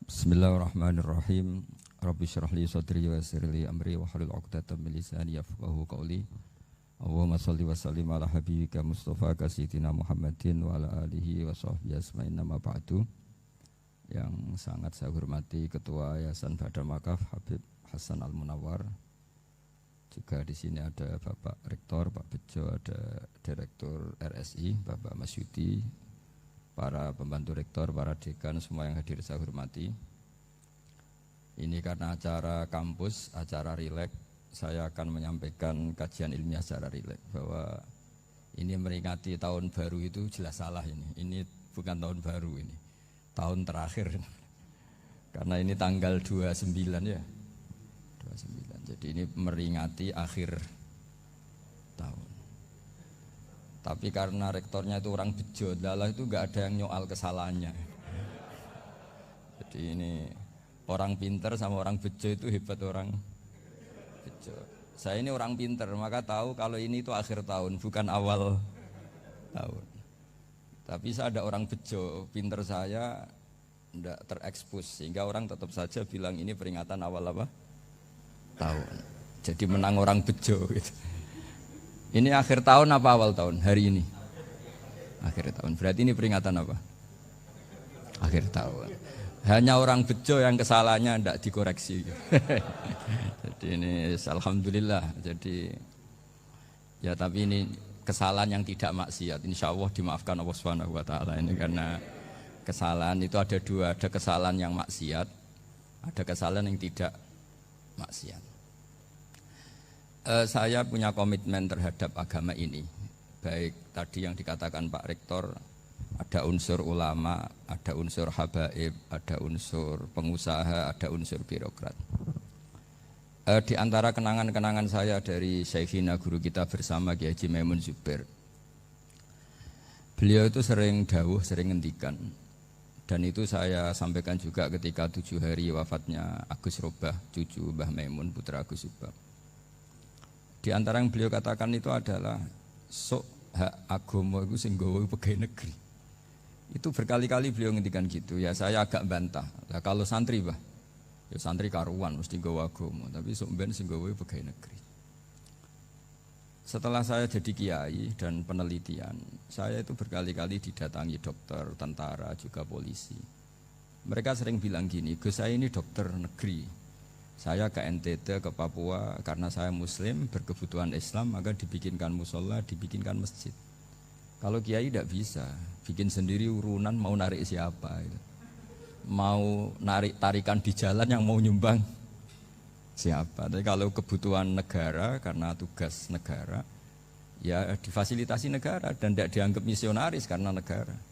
Bismillahirrahmanirrahim. Rabbi syrah li sadri wa yassir li amri wa hlul 'uqdatam min lisani yafqahu qawli. Allahumma shalli wa sallim ala habibika Mustafa sayyidina Muhammadin wa ala alihi wa sahbihi asma'in nama ba'du. Yang sangat saya hormati Ketua Yayasan Badar Wakaf Habib Hasan Al-Munawwar. Juga di sini ada Bapak Rektor Pak Bejo, ada Direktur RSI Bapak Masyudi, para pembantu rektor, para dekan, semua yang hadir saya hormati. Ini karena acara kampus, acara rileks, saya akan menyampaikan kajian ilmiah secara rileks bahwa ini meringati tahun baru itu jelas salah ini. Ini bukan tahun baru ini, tahun terakhir. Karena ini tanggal 29 ya. 29. Jadi ini meringati akhir tahun. Tapi karena rektornya itu orang bejo, dalah itu enggak ada yang nyoal kesalahannya. Jadi ini orang pinter sama orang bejo itu hebat orang bejo. Saya ini orang pinter, maka tahu kalau ini itu akhir tahun, bukan awal tahun. Tapi saya ada orang bejo, pinter saya tidak terekspos, sehingga orang tetap saja bilang ini peringatan awal apa? Tahun. Jadi menang orang bejo gitu. Ini akhir tahun apa awal tahun? Hari ini akhir tahun. Berarti ini peringatan apa? Akhir tahun. Hanya orang bejo yang kesalahannya tidak dikoreksi. Jadi ini alhamdulillah. Jadi ya tapi ini kesalahan yang tidak maksiat. Insya Allah dimaafkan Allah Subhanahu Wa Taala ini karena kesalahan itu ada dua. Ada kesalahan yang maksiat, ada kesalahan yang tidak maksiat. Saya punya komitmen terhadap agama ini. Baik tadi yang dikatakan Pak Rektor, ada unsur ulama, ada unsur habaib, ada unsur pengusaha, ada unsur birokrat. Di antara kenangan-kenangan saya dari Syekhina guru kita bersama Kiai Haji Maimun Zubair, beliau itu sering dawuh, sering ngendikan. Dan itu saya sampaikan juga ketika 7 hari wafatnya Agus Robah, cucu Mbah Maimun, putra Agus Robah. Di antara yang beliau katakan itu adalah sok hak agama itu sing gawe pegawai negeri. Itu berkali-kali beliau ngendikan gitu. Ya saya agak bantah. Lah kalau santri bah, ya santri karuan mesti gawe agama, tapi sok ben sing gawe pegawai negeri. Setelah saya jadi kiai dan penelitian, saya itu berkali-kali didatangi dokter, tentara, juga polisi. Mereka sering bilang gini, Gus saya ini dokter negeri. Saya ke NTT, ke Papua, karena saya muslim, berkebutuhan Islam, maka dibikinkan musola, dibikinkan masjid. Kalau kiai tidak bisa, bikin sendiri urunan mau narik siapa. Gitu. Mau narik tarikan di jalan yang mau nyumbang siapa. Tapi kalau kebutuhan negara, karena tugas negara, ya difasilitasi negara dan tidak dianggap misionaris karena negara.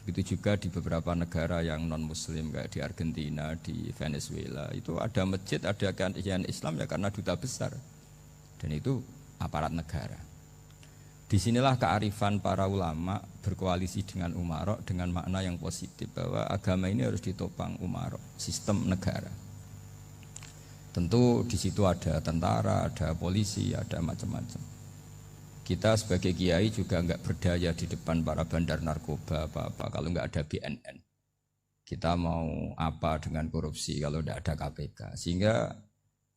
Begitu juga di beberapa negara yang non-muslim kayak di Argentina, di Venezuela itu ada masjid, ada kajian Islam ya karena duta besar dan itu aparat negara. Disinilah kearifan para ulama berkoalisi dengan umarok dengan makna yang positif bahwa agama ini harus ditopang umarok, sistem negara. Tentu di situ ada tentara, ada polisi, ada macam-macam. Kita sebagai kiai juga enggak berdaya di depan para bandar narkoba apa-apa kalau enggak ada BNN. Kita mau apa dengan korupsi kalau enggak ada KPK. Sehingga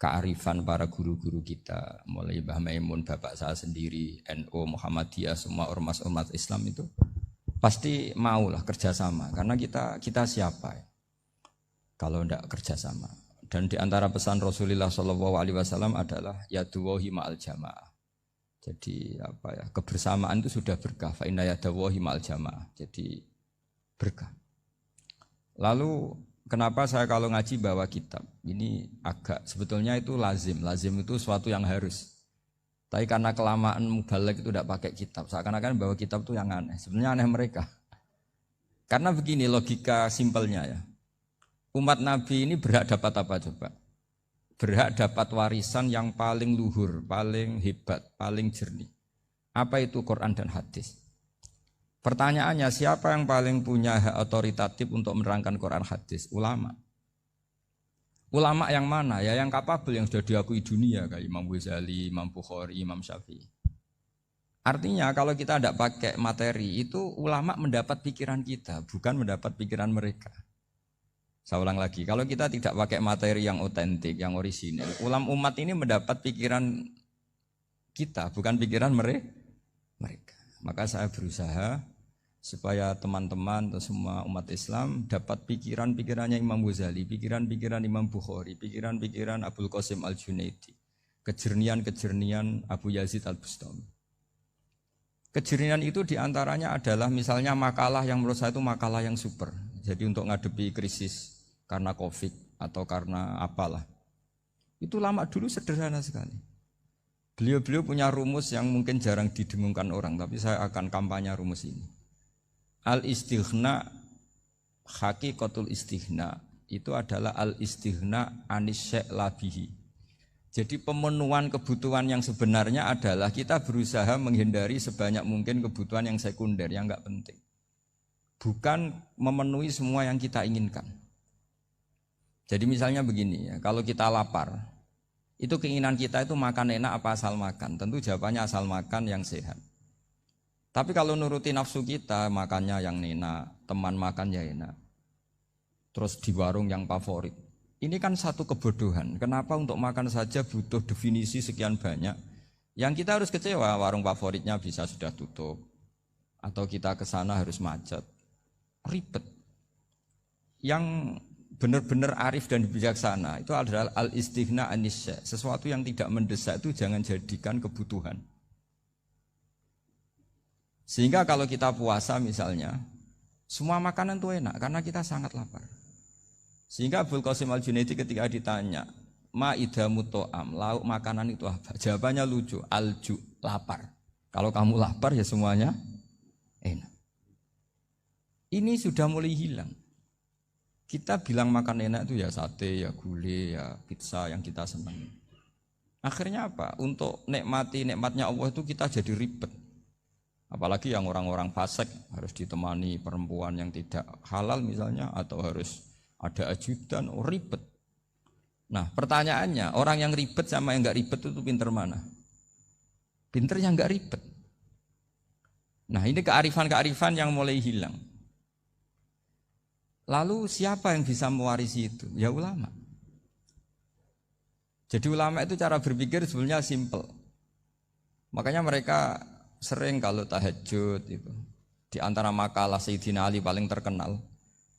kearifan para guru-guru kita, mulai Mbah Maimun, bapak saya sendiri, NU, Muhammadiyah, semua ormas-ormas Islam itu pasti maulah kerjasama. Karena kita siapa ya? Kalau enggak kerjasama. Dan di antara pesan Rasulullah SAW adalah yaduwahi ma'al jamaah. Jadi apa ya, kebersamaan itu sudah berkah. Fa inna yadallahi ma'al jamaah. Jadi berkah. Lalu kenapa saya kalau ngaji bawa kitab? Ini agak sebetulnya itu lazim. Lazim itu suatu yang harus. Tapi karena kelamaan mubalek itu tidak pakai kitab. Seakan-akan bawa kitab itu yang aneh. Sebenarnya aneh mereka. Karena begini logika simpelnya ya. Umat Nabi ini berhak dapat apa coba? Berhak dapat warisan yang paling luhur, paling hebat, paling jernih. Apa itu Quran dan hadis? Pertanyaannya, siapa yang paling punya hak otoritatif untuk menerangkan Quran hadis? Ulama. Ulama yang mana? Ya yang kapabel, yang sudah diakui dunia kayak Imam Ghazali, Imam Bukhari, Imam Syafi'i. Artinya kalau kita tidak pakai materi, itu ulama mendapat pikiran kita, bukan mendapat pikiran mereka. Saya ulang lagi, kalau kita tidak pakai materi yang otentik, yang orisinil, ulama umat ini mendapat pikiran kita, bukan pikiran mereka. Maka saya berusaha supaya teman-teman atau semua umat Islam dapat pikiran-pikirannya Imam Ghazali, pikiran-pikiran Imam Bukhari, pikiran-pikiran Abdul Qasim Al-Junaidi, kejernian-kejernian Abu Yazid Al-Bustami. Kejernian itu diantaranya adalah misalnya makalah yang menurut saya itu makalah yang super. Jadi untuk ngadepi krisis karena COVID atau karena apalah. Itu lama dulu sederhana sekali. Beliau-beliau punya rumus yang mungkin jarang didengungkan orang, tapi saya akan kampanye rumus ini. Al-istighna, hakikatul istighna, itu adalah al-istighna anis syai' labihi. Jadi pemenuhan kebutuhan yang sebenarnya adalah kita berusaha menghindari sebanyak mungkin kebutuhan yang sekunder, yang enggak penting. Bukan memenuhi semua yang kita inginkan. Jadi misalnya begini ya, kalau kita lapar, itu keinginan kita itu makan enak apa asal makan? Tentu jawabannya asal makan yang sehat. Tapi kalau nuruti nafsu kita, makannya yang enak, teman makan ya enak. Terus di warung yang favorit. Ini kan satu kebodohan. Kenapa untuk makan saja butuh definisi sekian banyak? Yang kita harus kecewa, warung favoritnya bisa sudah tutup. Atau kita ke sana harus macet. Ribet. Yang benar-benar arif dan bijaksana itu adalah al-istighna anisya. Sesuatu yang tidak mendesak itu jangan jadikan kebutuhan. Sehingga kalau kita puasa misalnya, semua makanan itu enak karena kita sangat lapar. Sehingga Abdul Qasim Al-Junaidi ketika ditanya, ma idamu to'am, lauk makanan itu apa? Jawabannya lucu, alju, lapar. Kalau kamu lapar ya semuanya enak. Ini sudah mulai hilang. Kita bilang makan enak itu ya sate, ya gulai, ya pizza yang kita senang. Akhirnya apa? Untuk nikmati nikmatnya Allah itu kita jadi ribet. Apalagi yang orang-orang fasik harus ditemani perempuan yang tidak halal misalnya, atau harus ada ajudan, ribet. Nah pertanyaannya, orang yang ribet sama yang enggak ribet itu pinter mana? Pinter yang enggak ribet. Nah ini kearifan-kearifan yang mulai hilang. Lalu siapa yang bisa mewarisi itu? Ya ulama. Jadi ulama itu cara berpikir sebenarnya simple. Makanya mereka sering kalau tahajud itu, di antara makalah Sayyidina Ali paling terkenal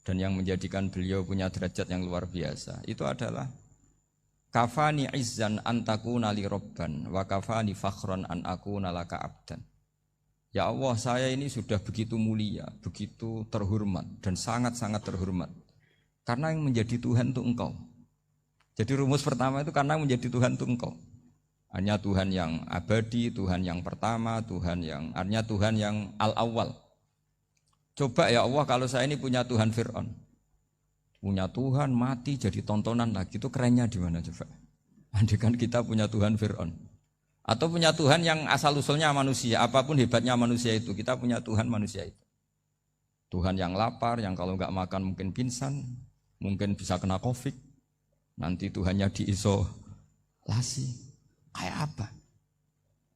dan yang menjadikan beliau punya derajat yang luar biasa itu adalah kafani izzan antakuna li robban wa kafani fakhron an akuna laka abdan. Ya Allah, saya ini sudah begitu mulia, begitu terhormat dan sangat-sangat terhormat karena yang menjadi Tuhan itu Engkau. Jadi rumus pertama itu karena menjadi Tuhan itu Engkau. Hanya Tuhan yang abadi, Tuhan yang pertama, artinya Tuhan yang al-awwal. Coba ya Allah, kalau saya ini punya Tuhan Fir'aun, punya Tuhan mati jadi tontonan lagi, itu kerennya di mana coba? Andaikan kita punya Tuhan Fir'aun, atau punya Tuhan yang asal usulnya manusia, apapun hebatnya manusia itu, kita punya Tuhan manusia itu. Tuhan yang lapar, yang kalau nggak makan mungkin pingsan, mungkin bisa kena COVID, nanti Tuhannya diisolasi. Kayak apa?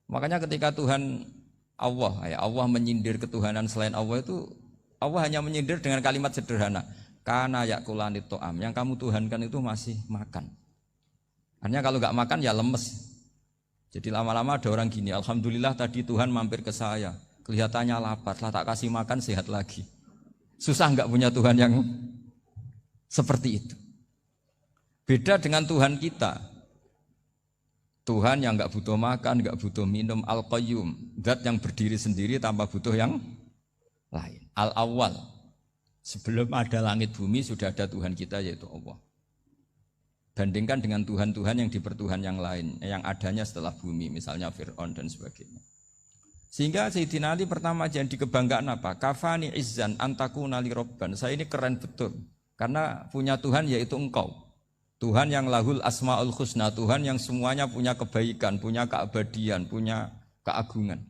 Makanya ketika Tuhan Allah menyindir ketuhanan selain Allah itu, Allah hanya menyindir dengan kalimat sederhana, kana yakulani to'am, yang kamu tuhankan itu masih makan. Artinya kalau nggak makan ya lemes. Jadi lama-lama ada orang gini, alhamdulillah tadi Tuhan mampir ke saya, kelihatannya lapar, setelah tak kasih makan sehat lagi. Susah nggak punya Tuhan yang seperti itu. Beda dengan Tuhan kita. Tuhan yang nggak butuh makan, nggak butuh minum, al-qayyum, zat yang berdiri sendiri tanpa butuh yang lain. Al-awwal, sebelum ada langit bumi sudah ada Tuhan kita yaitu Allah. Bandingkan dengan Tuhan-Tuhan yang dipertuhan yang lain, yang adanya setelah bumi, misalnya Fir'aun dan sebagainya. Sehingga Sayyidina Ali pertama jadi kebanggaan apa? Kafani izzan antakuna li robban. Saya ini keren betul, karena punya Tuhan yaitu Engkau. Tuhan yang lahul asma'ul husna, Tuhan yang semuanya punya kebaikan, punya keabadian, punya keagungan.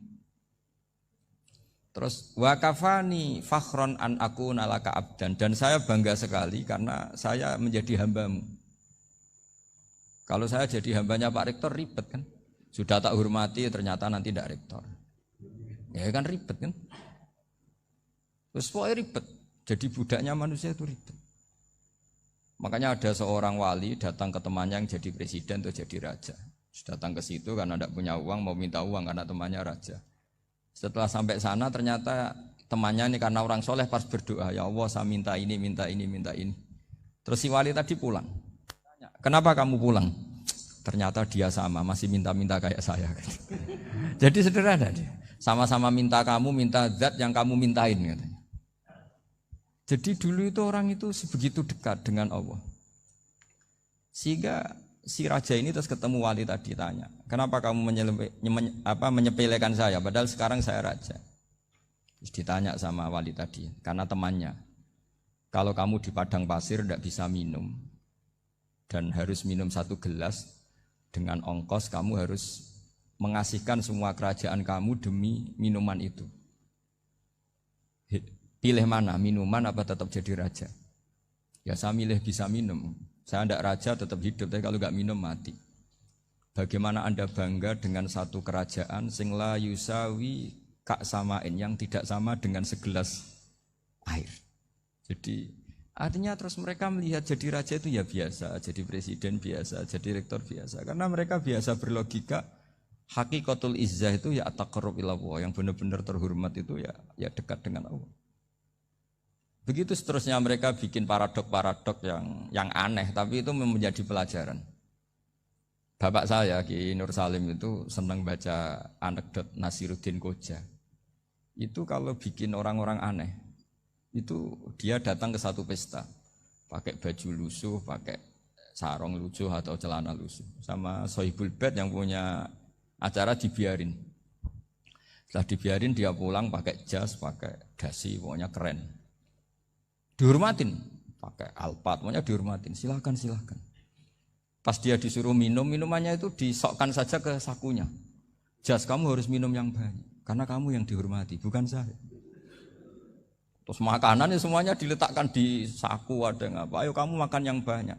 Terus wa kafani fakhron an akuna laka abdan, dan saya bangga sekali karena saya menjadi hambamu. Kalau saya jadi hambanya Pak Rektor ribet kan? Sudah tak hormati ternyata nanti tidak rektor. Ya kan ribet kan? Terus pokoknya ribet. Jadi budaknya manusia itu ribet. Makanya ada seorang wali datang ke temannya yang jadi presiden atau jadi raja. Datang ke situ karena tidak punya uang, mau minta uang karena temannya raja. Setelah sampai sana ternyata temannya ini karena orang soleh pas berdoa, ya Allah saya minta ini, minta ini, minta ini. Terus si wali tadi pulang. Kenapa kamu pulang? Ternyata dia sama, masih minta-minta kayak saya. Jadi sederhana dia. Sama-sama minta kamu, minta zat yang kamu mintain katanya. Jadi dulu itu orang itu sebegitu dekat dengan Allah. Sehingga si raja ini terus ketemu wali tadi tanya, kenapa kamu menyepelekan saya padahal sekarang saya raja. Terus ditanya sama wali tadi, karena temannya. Kalau kamu di padang pasir tidak bisa minum dan harus minum 1 gelas, dengan ongkos kamu harus mengasihkan semua kerajaan kamu demi minuman itu. Pilih mana, minuman apa tetap jadi raja? Ya saya milih bisa minum. Saya tidak raja tetap hidup, tapi kalau nggak minum mati. Bagaimana Anda bangga dengan satu kerajaan sing la yusawi kak samain, yang tidak sama dengan segelas air. Jadi artinya terus mereka melihat jadi raja itu ya biasa, jadi presiden biasa, jadi rektor biasa. Karena mereka biasa berlogika hakikatul izzah itu ya at-taqarrub ila Allah, yang benar-benar terhormat itu ya dekat dengan Allah. Begitu seterusnya mereka bikin paradok-paradok yang aneh, tapi itu menjadi pelajaran. Bapak saya Ki Nur Salim itu senang baca anekdot Nasiruddin Koja. Itu kalau bikin orang-orang aneh, itu dia datang ke satu pesta pakai baju lusuh, pakai sarung lusuh atau celana lusuh, sama Sohibul Bait yang punya acara dibiarin. Setelah dibiarin dia pulang pakai jas, pakai dasi, pokoknya keren, dihormatin, pakai alpat, pokoknya dihormatin, silakan. Pas dia disuruh minum, minumannya itu disokkan saja ke sakunya. Jas, kamu harus minum yang banyak karena kamu yang dihormati, bukan saya. Terus makanan semuanya diletakkan di saku, ada yang apa, ayo kamu makan yang banyak.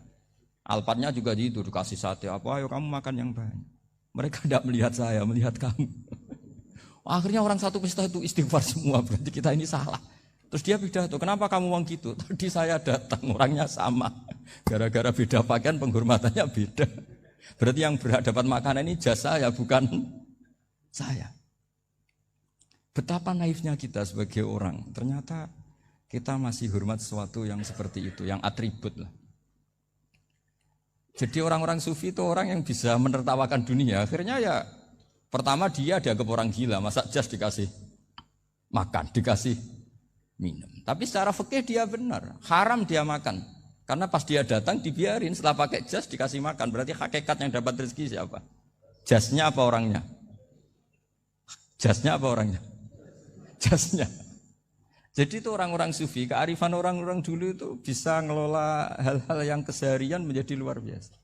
Alpatnya juga gitu, dikasih sate apa, ayo kamu makan yang banyak. Mereka tidak melihat saya, melihat kamu. Akhirnya orang satu pesta itu istighfar semua, berarti kita ini salah. Terus dia pidato, kenapa kamu uang gitu? Tadi saya datang, orangnya sama. Gara-gara beda pakaian, penghormatannya beda. Berarti yang berhak dapat makanan ini jasa ya, bukan saya. Betapa naifnya kita sebagai orang. Ternyata kita masih hormat sesuatu yang seperti itu, yang atribut lah. Jadi orang-orang sufi itu orang yang bisa menertawakan dunia. Akhirnya ya pertama dia dianggap orang gila, masa jas dikasih makan, dikasih minum. Tapi secara fikih dia benar, haram dia makan. Karena pas dia datang dibiarin, setelah pakai jas dikasih makan. Berarti hakikat yang dapat rezeki siapa? Jasnya apa orangnya? Jasnya apa orangnya? Jasnya. Jadi itu orang-orang sufi, kearifan orang-orang dulu itu bisa ngelola hal-hal yang keseharian menjadi luar biasa.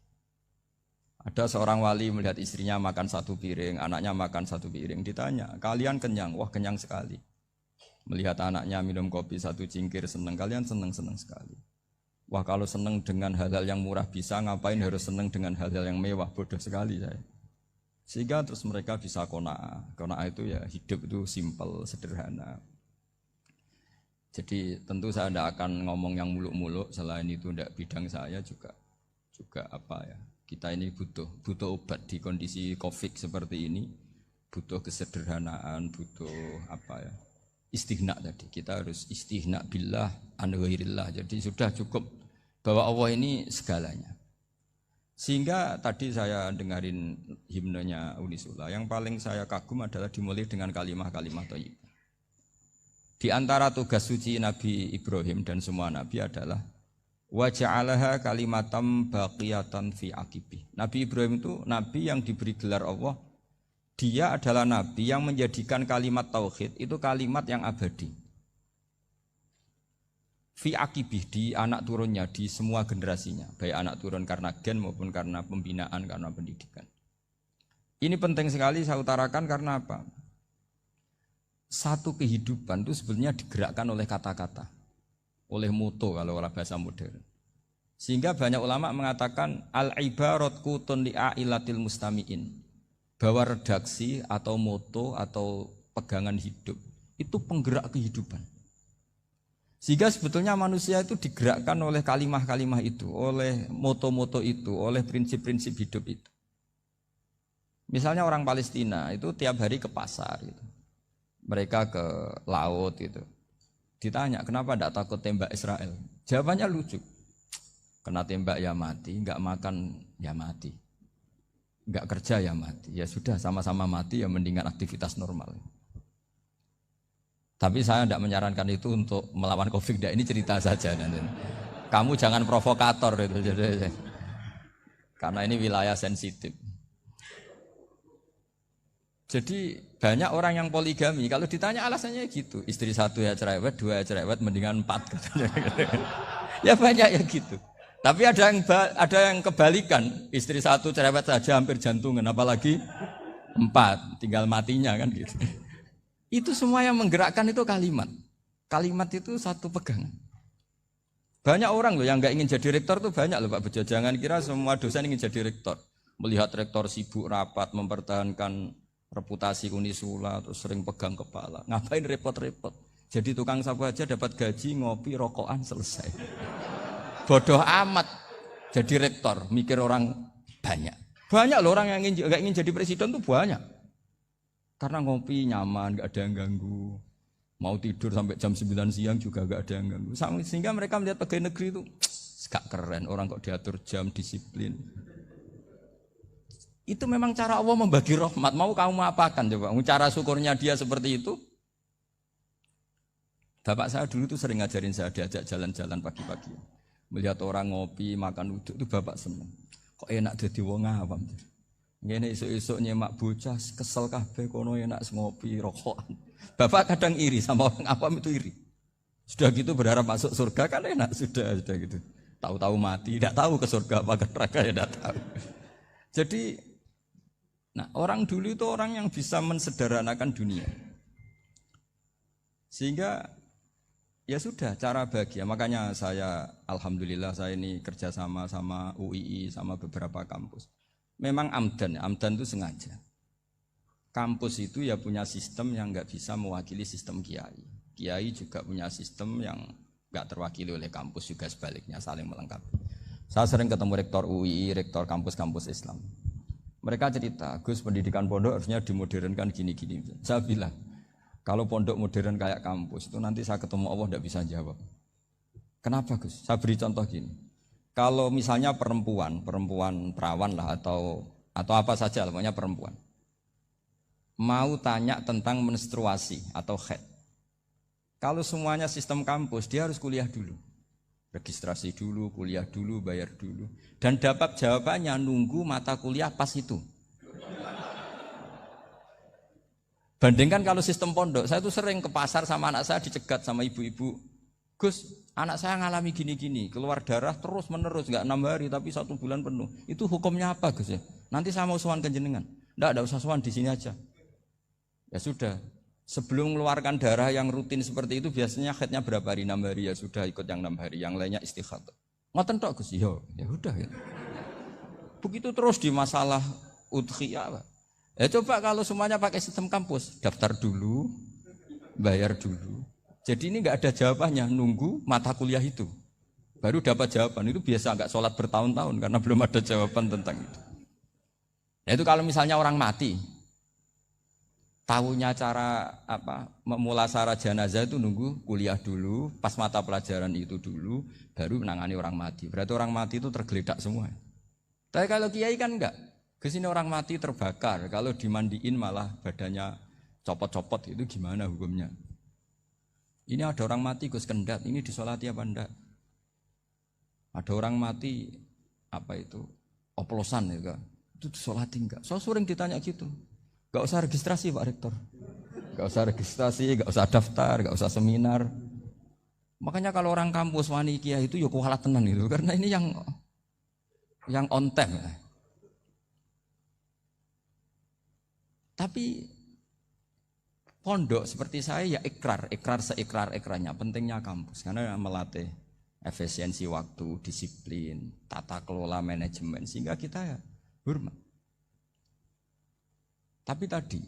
Ada seorang wali melihat istrinya makan 1 piring, anaknya makan 1 piring, ditanya, kalian kenyang? Wah kenyang sekali. Melihat anaknya minum kopi 1 cingkir, senang, kalian senang sekali. Wah kalau senang dengan hal-hal yang murah bisa, ngapain harus senang dengan hal-hal yang mewah, bodoh sekali saya. Sehingga terus mereka bisa qanaah. Qanaah itu ya hidup itu simpel, sederhana. Jadi tentu saya tidak akan ngomong yang muluk-muluk, selain itu tidak bidang saya juga apa ya. Kita ini butuh obat di kondisi Covid seperti ini, butuh kesederhanaan, butuh apa ya. Istighna tadi. Kita harus istighna billah an ghairillah. Jadi sudah cukup bahwa Allah ini segalanya. Sehingga tadi saya dengarin himnenya Unisula, yang paling saya kagum adalah dimulai dengan kalimat-kalimat thayyibah. Di antara tugas suci Nabi Ibrahim dan semua Nabi adalah wa ja'alaha kalimatam baqiyatan fi aqibi. Nabi Ibrahim itu Nabi yang diberi gelar Allah. Dia adalah Nabi yang menjadikan kalimat tauhid itu kalimat yang abadi. Fi akibih, di anak turunnya, di semua generasinya, baik anak turun karena gen maupun karena pembinaan, karena pendidikan. Ini penting sekali saya utarakan karena apa? Satu kehidupan itu sebenarnya digerakkan oleh kata-kata, oleh moto kalau oleh bahasa modern. Sehingga banyak ulama mengatakan al-ibarat kutun li'ailatil mustami'in, bahwa redaksi atau moto atau pegangan hidup itu penggerak kehidupan. Sehingga sebetulnya manusia itu digerakkan oleh kalimah-kalimah itu, oleh moto-moto itu, oleh prinsip-prinsip hidup itu. Misalnya orang Palestina itu tiap hari ke pasar gitu. Mereka ke laut gitu. Ditanya, kenapa tidak takut tembak Israel? Jawabannya lucu. Kena tembak ya mati, enggak makan ya mati. Enggak kerja ya mati. Ya sudah, sama-sama mati ya mendingan aktivitas normal. Tapi saya tidak menyarankan itu untuk melawan COVID. Ini cerita saja. Kamu jangan provokator itu. Karena ini wilayah sensitif. Jadi banyak orang yang poligami. Kalau ditanya alasannya gitu. Istri satu ya cerewet, dua ya cerewet, mendingan 4. Ya banyak ya gitu. Tapi ada yang kebalikan. Istri satu cerewet saja hampir jantungan. Apalagi 4. Tinggal matinya kan gitu. Itu semua yang menggerakkan itu kalimat. Kalimat itu satu pegangan. Banyak orang loh yang nggak ingin jadi rektor tuh banyak loh Pak Bejo. Jangan kira semua dosen ingin jadi rektor. Melihat rektor sibuk rapat, mempertahankan reputasi Unisula, terus sering pegang kepala. Ngapain repot-repot? Jadi tukang sapu aja dapat gaji, ngopi, rokokan, selesai. Bodoh amat jadi rektor, mikir orang banyak. Banyak loh orang yang nggak ingin jadi presiden tuh banyak. Karena ngopi nyaman, gak ada yang ganggu. Mau tidur sampai jam 9 siang juga gak ada yang ganggu. Sehingga mereka melihat pegawai negeri itu gak keren, orang kok diatur jam, disiplin. Itu memang cara Allah membagi rahmat. Mau kamu apakan coba? Cara syukurnya dia seperti itu. Bapak saya dulu tuh sering ngajarin saya, diajak jalan-jalan pagi-pagi. Melihat orang ngopi, makan uduk itu bapak seneng. Kok enak jadi wong awam. Ngene esuk-esuk nyemak bocah kesel kabeh kono enak ngopi rokokan. Bapak kadang iri sama orang awam itu iri. Sudah gitu berharap masuk surga kan enak sudah gitu. Tahu-tahu mati, tidak tahu ke surga apa ke neraka ya tidak tahu. Jadi orang dulu itu orang yang bisa mensederhanakan dunia. Sehingga ya sudah cara bahagia. Makanya saya alhamdulillah saya ini kerjasama sama UII sama beberapa kampus. Memang amdan itu sengaja. Kampus itu ya punya sistem yang nggak bisa mewakili sistem kiai. Kiai juga punya sistem yang nggak terwakili oleh kampus juga sebaliknya saling melengkapi. Saya sering ketemu rektor UII, rektor kampus-kampus Islam. Mereka cerita, Gus pendidikan pondok harusnya dimodernkan gini-gini. Saya bilang, kalau pondok modern kayak kampus itu nanti saya ketemu Allah nggak bisa jawab. Kenapa Gus? Saya beri contoh gini. Kalau misalnya perempuan perawan lah atau apa saja namanya perempuan mau tanya tentang menstruasi atau haid. Kalau semuanya sistem kampus dia harus kuliah dulu. Registrasi dulu, kuliah dulu, bayar dulu dan dapat jawabannya nunggu mata kuliah pas itu. Bandingkan kalau sistem pondok, saya tuh sering ke pasar sama anak saya dicegat sama ibu-ibu. Gus, anak saya ngalami gini-gini, keluar darah terus menerus, nggak 6 hari tapi 1 bulan penuh. Itu hukumnya apa Gus ya? Nanti saya mau sowan ke jenengan. Nggak usah sowan di sini aja. Ya sudah, sebelum mengeluarkan darah yang rutin seperti itu biasanya haidnya berapa hari? 6 hari ya sudah ikut yang 6 hari, yang lainnya istighatsah. Ngoten tok Gus, ya udah ya. Begitu terus di masalah udhiyah. Ya coba kalau semuanya pakai sistem kampus, daftar dulu, bayar dulu. Jadi ini nggak ada jawabannya, nunggu mata kuliah itu baru dapat jawaban. Itu biasa nggak sholat bertahun-tahun karena belum ada jawaban tentang itu. Nah itu kalau misalnya orang mati, tahunya cara memulasara jenazah itu nunggu kuliah dulu, pas mata pelajaran itu dulu, baru menangani orang mati. Berarti orang mati itu tergeledak semua. Tapi kalau kiai kan enggak. Kesini orang mati terbakar, kalau dimandiin malah badannya copot-copot, itu gimana hukumnya? Ini ada orang mati Gus Kendat, ini disolati apa enggak? Ada orang mati oplosan ya, itu disolati enggak? So sering ditanya gitu. Enggak usah registrasi Pak Rektor. Enggak usah registrasi, enggak usah daftar, enggak usah seminar. Makanya kalau orang kampus wani kiai itu ya kualat tenan itu, karena ini yang on time. Tapi pondok seperti saya ya ikrar seikrar-ikrarnya pentingnya kampus karena melatih efisiensi waktu, disiplin, tata kelola manajemen sehingga kita ya hormat. Tapi tadi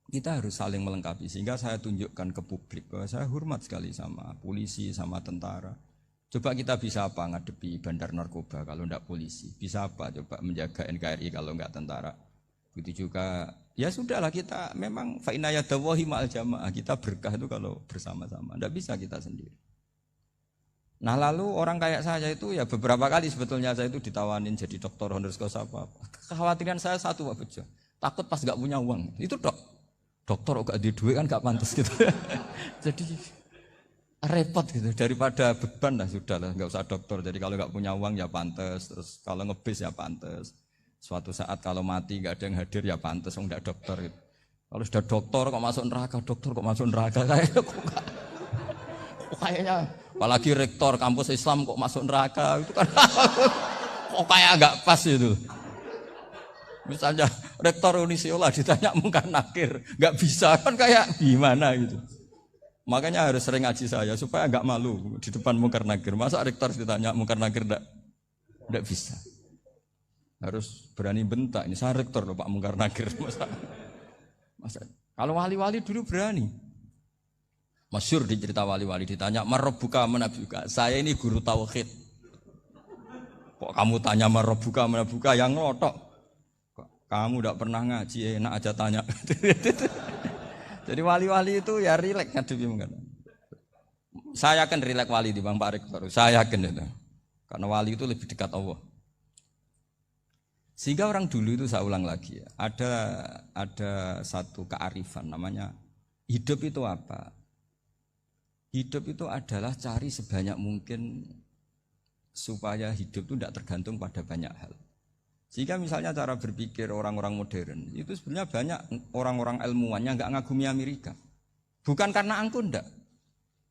Kita harus saling melengkapi sehingga saya tunjukkan ke publik bahwa saya hormat sekali sama polisi, sama tentara. Coba kita bisa apa ngadepi bandar narkoba kalau enggak polisi? Bisa apa coba menjaga NKRI kalau enggak tentara? Begitu juga ya sudahlah kita memang fa inna yadallahi ma'al jamaah, kita berkah itu kalau bersama-sama. Enggak bisa kita sendiri. Nah lalu orang kayak saya itu ya beberapa kali sebetulnya saya itu ditawanin jadi dokter honoris causa apa. Kekhawatiran saya satu Pak Bejo, takut pas enggak punya uang. Itu dokter kok di duit kan gak pantas gitu. Jadi repot gitu, daripada beban lah sudah lah, nggak usah dokter. Jadi kalau nggak punya uang ya pantas, terus kalau ngebis ya pantas. Suatu saat kalau mati nggak ada yang hadir ya pantas, nggak dokter gitu. Kalau sudah dokter kok masuk neraka, dokter kok masuk neraka kayaknya, apalagi rektor kampus Islam kok masuk neraka itu kan kok kayak nggak pas itu. Misalnya rektor Unisiola ditanya mungkar nakir, nggak bisa kan kayak gimana gitu. Makanya harus sering ngaji saya supaya nggak malu di depan mungkar nakir. Masa rektor ditanya mungkar nakir nggak bisa. Harus berani bentak. Ini saya rektor loh Pak mungkar nakir. Masa kalau wali-wali dulu berani. Masyhur di cerita wali-wali ditanya marabbuka manabuka. Saya ini guru tauhid. Kok kamu tanya marabbuka manabuka yang ngotok? Kamu tidak pernah ngaji, enak aja tanya. Jadi wali-wali itu ya rileks ngadepi mungkin. Saya yakin rileks wali di Bang Pak Rektor. Saya yakin itu. Karena wali itu lebih dekat Allah. Sehingga orang dulu itu saya ulang lagi ya. Ada satu kearifan namanya hidup itu apa? Hidup itu adalah cari sebanyak mungkin supaya hidup itu tidak tergantung pada banyak hal. Sehingga misalnya cara berpikir orang-orang modern itu sebenarnya banyak orang-orang ilmuwan yang nggak ngagumi Amerika. Bukan karena angkuh enggak.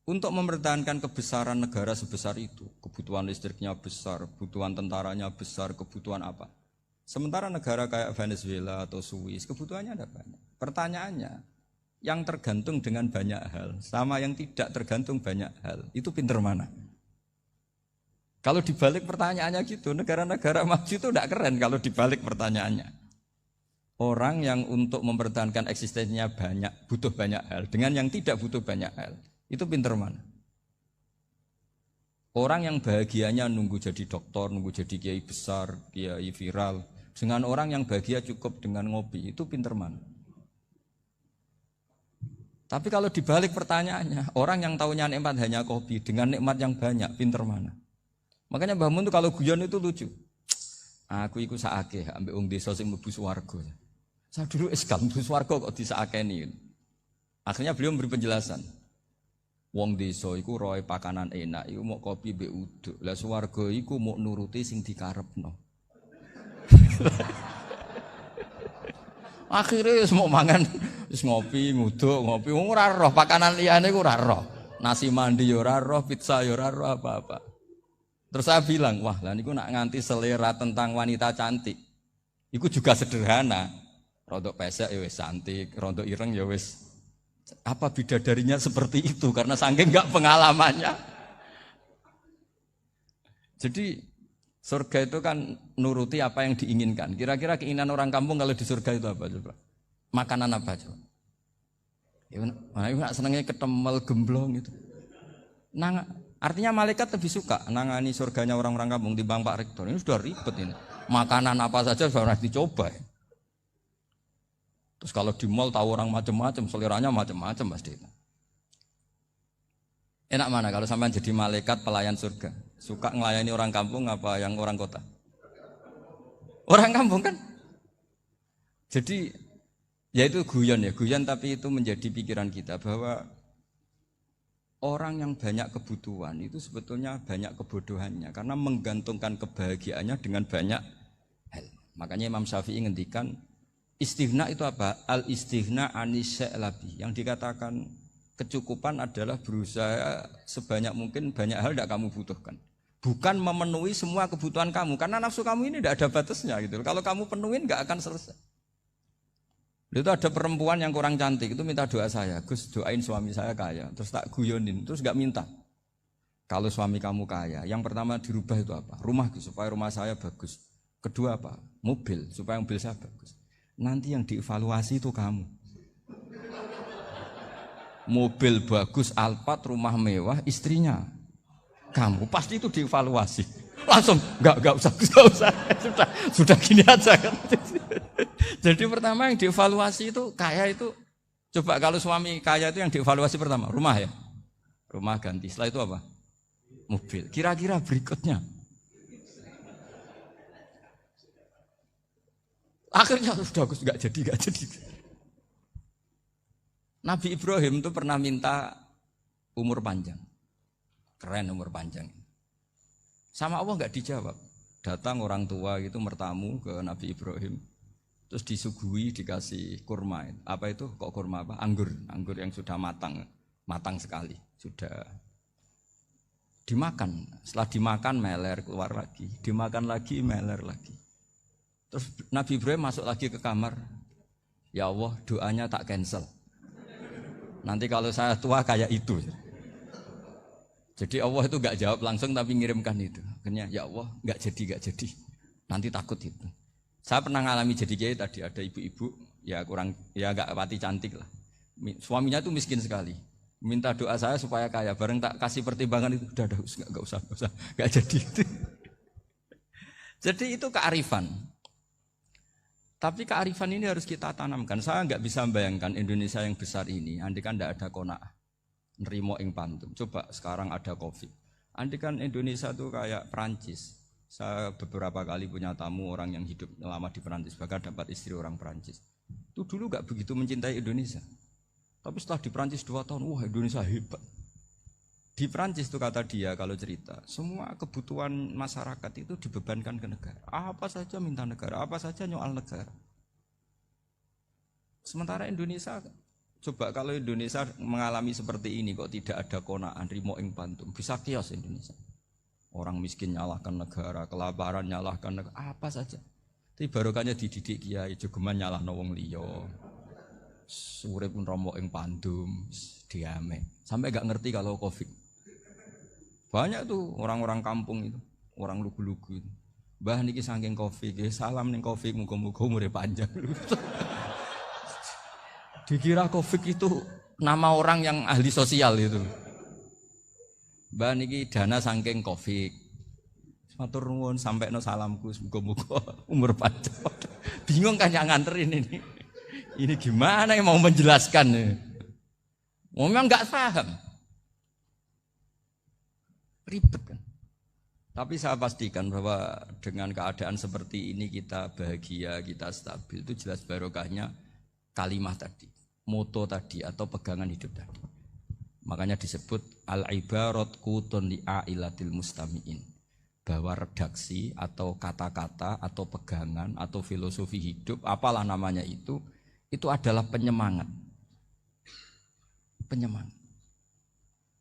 Untuk mempertahankan kebesaran negara sebesar itu, kebutuhan listriknya besar, kebutuhan tentaranya besar, kebutuhan apa. Sementara negara kayak Venezuela atau Swiss kebutuhannya ada banyak. Pertanyaannya, yang tergantung dengan banyak hal sama yang tidak tergantung banyak hal, itu pinter mana? Kalau dibalik pertanyaannya gitu, negara-negara maju itu tidak keren kalau dibalik pertanyaannya. Orang yang untuk mempertahankan eksistensinya banyak, butuh banyak hal, dengan yang tidak butuh banyak hal, itu pinter mana? Orang yang bahagianya nunggu jadi dokter, nunggu jadi kiai besar, kiai viral, dengan orang yang bahagia cukup dengan ngopi, itu pinter mana? Tapi kalau dibalik pertanyaannya, orang yang tahunya nikmat hanya kopi, dengan nikmat yang banyak, pinter mana? Makanya Mbah Mun tuh kalau guyon itu lucu. Aku iku saake ambek wong desa sing mlebu swarga. Saya dulu eskal mlebu swarga kok disakeni. Akhirnya beliau memberi penjelasan. Wong desa iku roe pakanan enak, iku mau kopi mbek uduk. Lah swarga iku mau nuruti sing dikarepno. Akhirnya wis mau mangan, wis ngopi, nguduk, ngopi. Wong ora roh pakanan liyane iku ora roh. Nasi mandi ya ora roh, pizza ya ora roh apa-apa. Terus saya bilang, wah lah niku nak nganti selera tentang wanita cantik. Iku juga sederhana. Rontok pesek ya wis cantik, rontok ireng ya wis. Apa bidadarinya seperti itu karena saking enggak pengalamannya. Jadi surga itu kan nuruti apa yang diinginkan. Kira-kira keinginan orang kampung kalau di surga itu apa coba? Makanan apa coba? Ya nak senengnya ketemel gemblong gitu. Artinya malaikat lebih suka nangani surganya orang-orang kampung di Bang Pak Rektor. Ini sudah ribet ini. Makanan apa saja sudah dicoba. Ya. Terus kalau di mall tahu orang macam-macam, seleranya macam-macam pasti. Enak mana kalau sampai jadi malaikat pelayan surga? Suka ngelayani orang kampung apa yang orang kota? Orang kampung kan? Jadi ya itu guyon tapi itu menjadi pikiran kita bahwa orang yang banyak kebutuhan itu sebetulnya banyak kebodohannya karena menggantungkan kebahagiaannya dengan banyak hal. Makanya Imam Syafi'i ngendikan istighna itu apa? Al istighna anisya'i. Yang dikatakan kecukupan adalah berusaha sebanyak mungkin banyak hal tidak kamu butuhkan. Bukan memenuhi semua kebutuhan kamu karena nafsu kamu ini tidak ada batasnya gitu. Kalau kamu penuhin nggak akan selesai. Itu ada perempuan yang kurang cantik, itu minta doa saya, Gus doain suami saya kaya, terus tak guyonin, terus gak minta. Kalau suami kamu kaya, yang pertama dirubah itu apa? Rumah Gus, supaya rumah saya bagus. Kedua apa? Mobil, supaya mobil saya bagus. Nanti yang dievaluasi itu kamu. mobil bagus, Alphard, rumah mewah, istrinya kamu, pasti itu dievaluasi. Langsung enggak usah sudah gini aja kan. Jadi pertama yang dievaluasi itu kaya itu, coba kalau suami kaya itu yang dievaluasi pertama rumah ya, rumah ganti. Setelah itu apa? Mobil. Kira-kira berikutnya akhirnya sudah nggak jadi. Nabi Ibrahim itu pernah minta umur panjang, keren umur panjang. Sama Allah nggak dijawab. Datang orang tua itu mertamu ke Nabi Ibrahim, terus disuguhi dikasih kurma. Apa itu? Kok kurma apa? Anggur yang sudah matang sekali, sudah dimakan. Setelah dimakan meler keluar lagi, dimakan lagi meler lagi. Terus Nabi Ibrahim masuk lagi ke kamar. Ya Allah, doanya tak cancel. Nanti kalau saya tua kayak itu. Jadi Allah itu gak jawab langsung tapi ngirimkan itu. Akhirnya ya Allah gak jadi. Nanti takut itu. Saya pernah ngalami jadi kiai tadi, ada ibu-ibu ya gak pati cantik lah. Suaminya itu miskin sekali. Minta doa saya supaya kaya. Bareng tak kasih pertimbangan itu udah gak usah gak jadi. Jadi itu kearifan. Tapi kearifan ini harus kita tanamkan. Saya nggak bisa membayangkan Indonesia yang besar ini, andai kan tidak ada qanaah, nerimo ing pantum. Coba sekarang ada Covid. Andai kan Indonesia itu kayak Perancis. Saya beberapa kali punya tamu orang yang hidup lama di Perancis, bahkan dapat istri orang Perancis. Itu dulu nggak begitu mencintai Indonesia. Tapi setelah di Perancis 2 tahun, wah Indonesia hebat. Di Perancis itu kata dia kalau cerita, semua kebutuhan masyarakat itu dibebankan ke negara. Apa saja minta negara, apa saja nyoal negara. Sementara Indonesia, coba kalau Indonesia mengalami seperti ini kok tidak ada qanaah, rimo ing pantum, bisa kios Indonesia. Orang miskin nyalahkan negara, kelaparan nyalahkan negara, apa saja. Tapi barokahnya dididik kiai, jogeman nyalahno wong liya. Urip pun romo ing pandum, diame. Sampai enggak ngerti kalau Covid. Banyak tuh orang-orang kampung itu, orang lugu-lugu itu. Mbah niki saking Covid, salam ning Covid, muga-muga umure panjang. Dikira Covid itu nama orang yang ahli sosial itu. Mbah niki dana saking Covid. Matur nuwun sampekno salamku, muga-muga umur panjang. Bingung kan yang nganterin ini. Ini gimana yang mau menjelaskan? Memang enggak paham. Ribet kan. Tapi saya pastikan bahwa dengan keadaan seperti ini kita bahagia, kita stabil, itu jelas barokahnya kalimah tadi, moto tadi atau pegangan hidup tadi. Makanya disebut al-ibarat qutun li'ailatil mustami'in, bahwa redaksi atau kata-kata atau pegangan atau filosofi hidup, apalah namanya itu adalah penyemangat.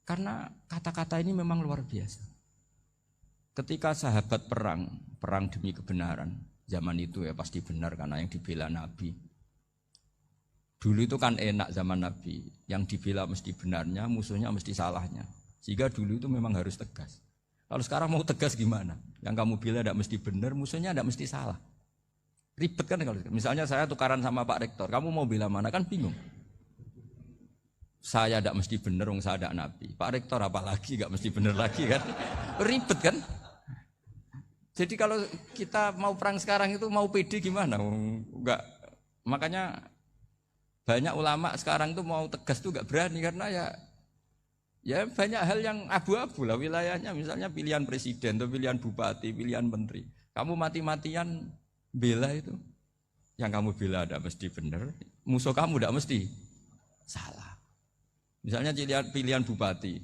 Karena kata-kata ini memang luar biasa. Ketika sahabat perang demi kebenaran, zaman itu ya pasti benar karena yang dibela Nabi. Dulu itu kan enak zaman Nabi, yang dibela mesti benarnya, musuhnya mesti salahnya. Sehingga dulu itu memang harus tegas. Kalau sekarang mau tegas gimana? Yang kamu bela tidak mesti benar, musuhnya tidak mesti salah. Ribet kan kalau misalnya saya tukaran sama Pak Rektor, kamu mau bela mana kan bingung. Saya tidak mesti benar, saya tidak Nabi. Pak Rektor apalagi tidak mesti benar lagi kan? Ribet kan? Jadi kalau kita mau perang sekarang itu mau pede gimana? Enggak. Makanya banyak ulama sekarang itu mau tegas tuh enggak berani karena ya banyak hal yang abu-abu lah wilayahnya. Misalnya pilihan presiden atau pilihan bupati, pilihan menteri. Kamu mati-matian bela itu, yang kamu bela tidak mesti benar, musuh kamu tidak mesti salah. Misalnya pilihan bupati,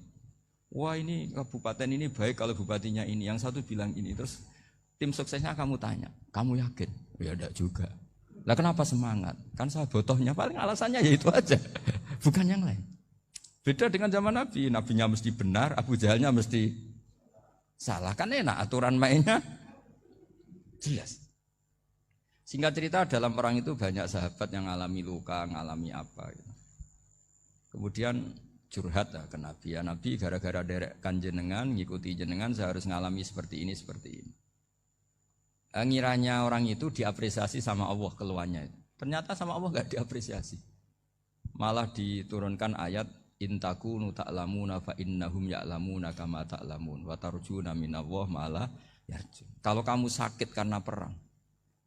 wah ini kabupaten ini baik kalau bupatinya ini, yang satu bilang ini, terus tim suksesnya kamu tanya, kamu yakin? Ya tidak juga. Lah kenapa semangat? Kan saya botohnya, paling alasannya ya itu aja, bukan yang lain. Beda dengan zaman Nabi, Nabinya mesti benar, Abu Jahalnya mesti salah, kan enak aturan mainnya jelas. Singkat cerita dalam perang itu banyak sahabat yang ngalami luka, ngalami apa gitu. Kemudian curhat ke Nabi, ya Nabi gara-gara derekkan jenengan, ngikuti jenengan saya harus ngalami seperti ini. Ngiranya orang itu diapresiasi sama Allah keluarnya itu. Ternyata sama Allah gak diapresiasi. Malah diturunkan ayat intakunu ta'lamuna fa innahum ya'lamuna kama ta'lamun wa tarjuna minallah ma'ala yarjun. Kalau kamu sakit karena perang,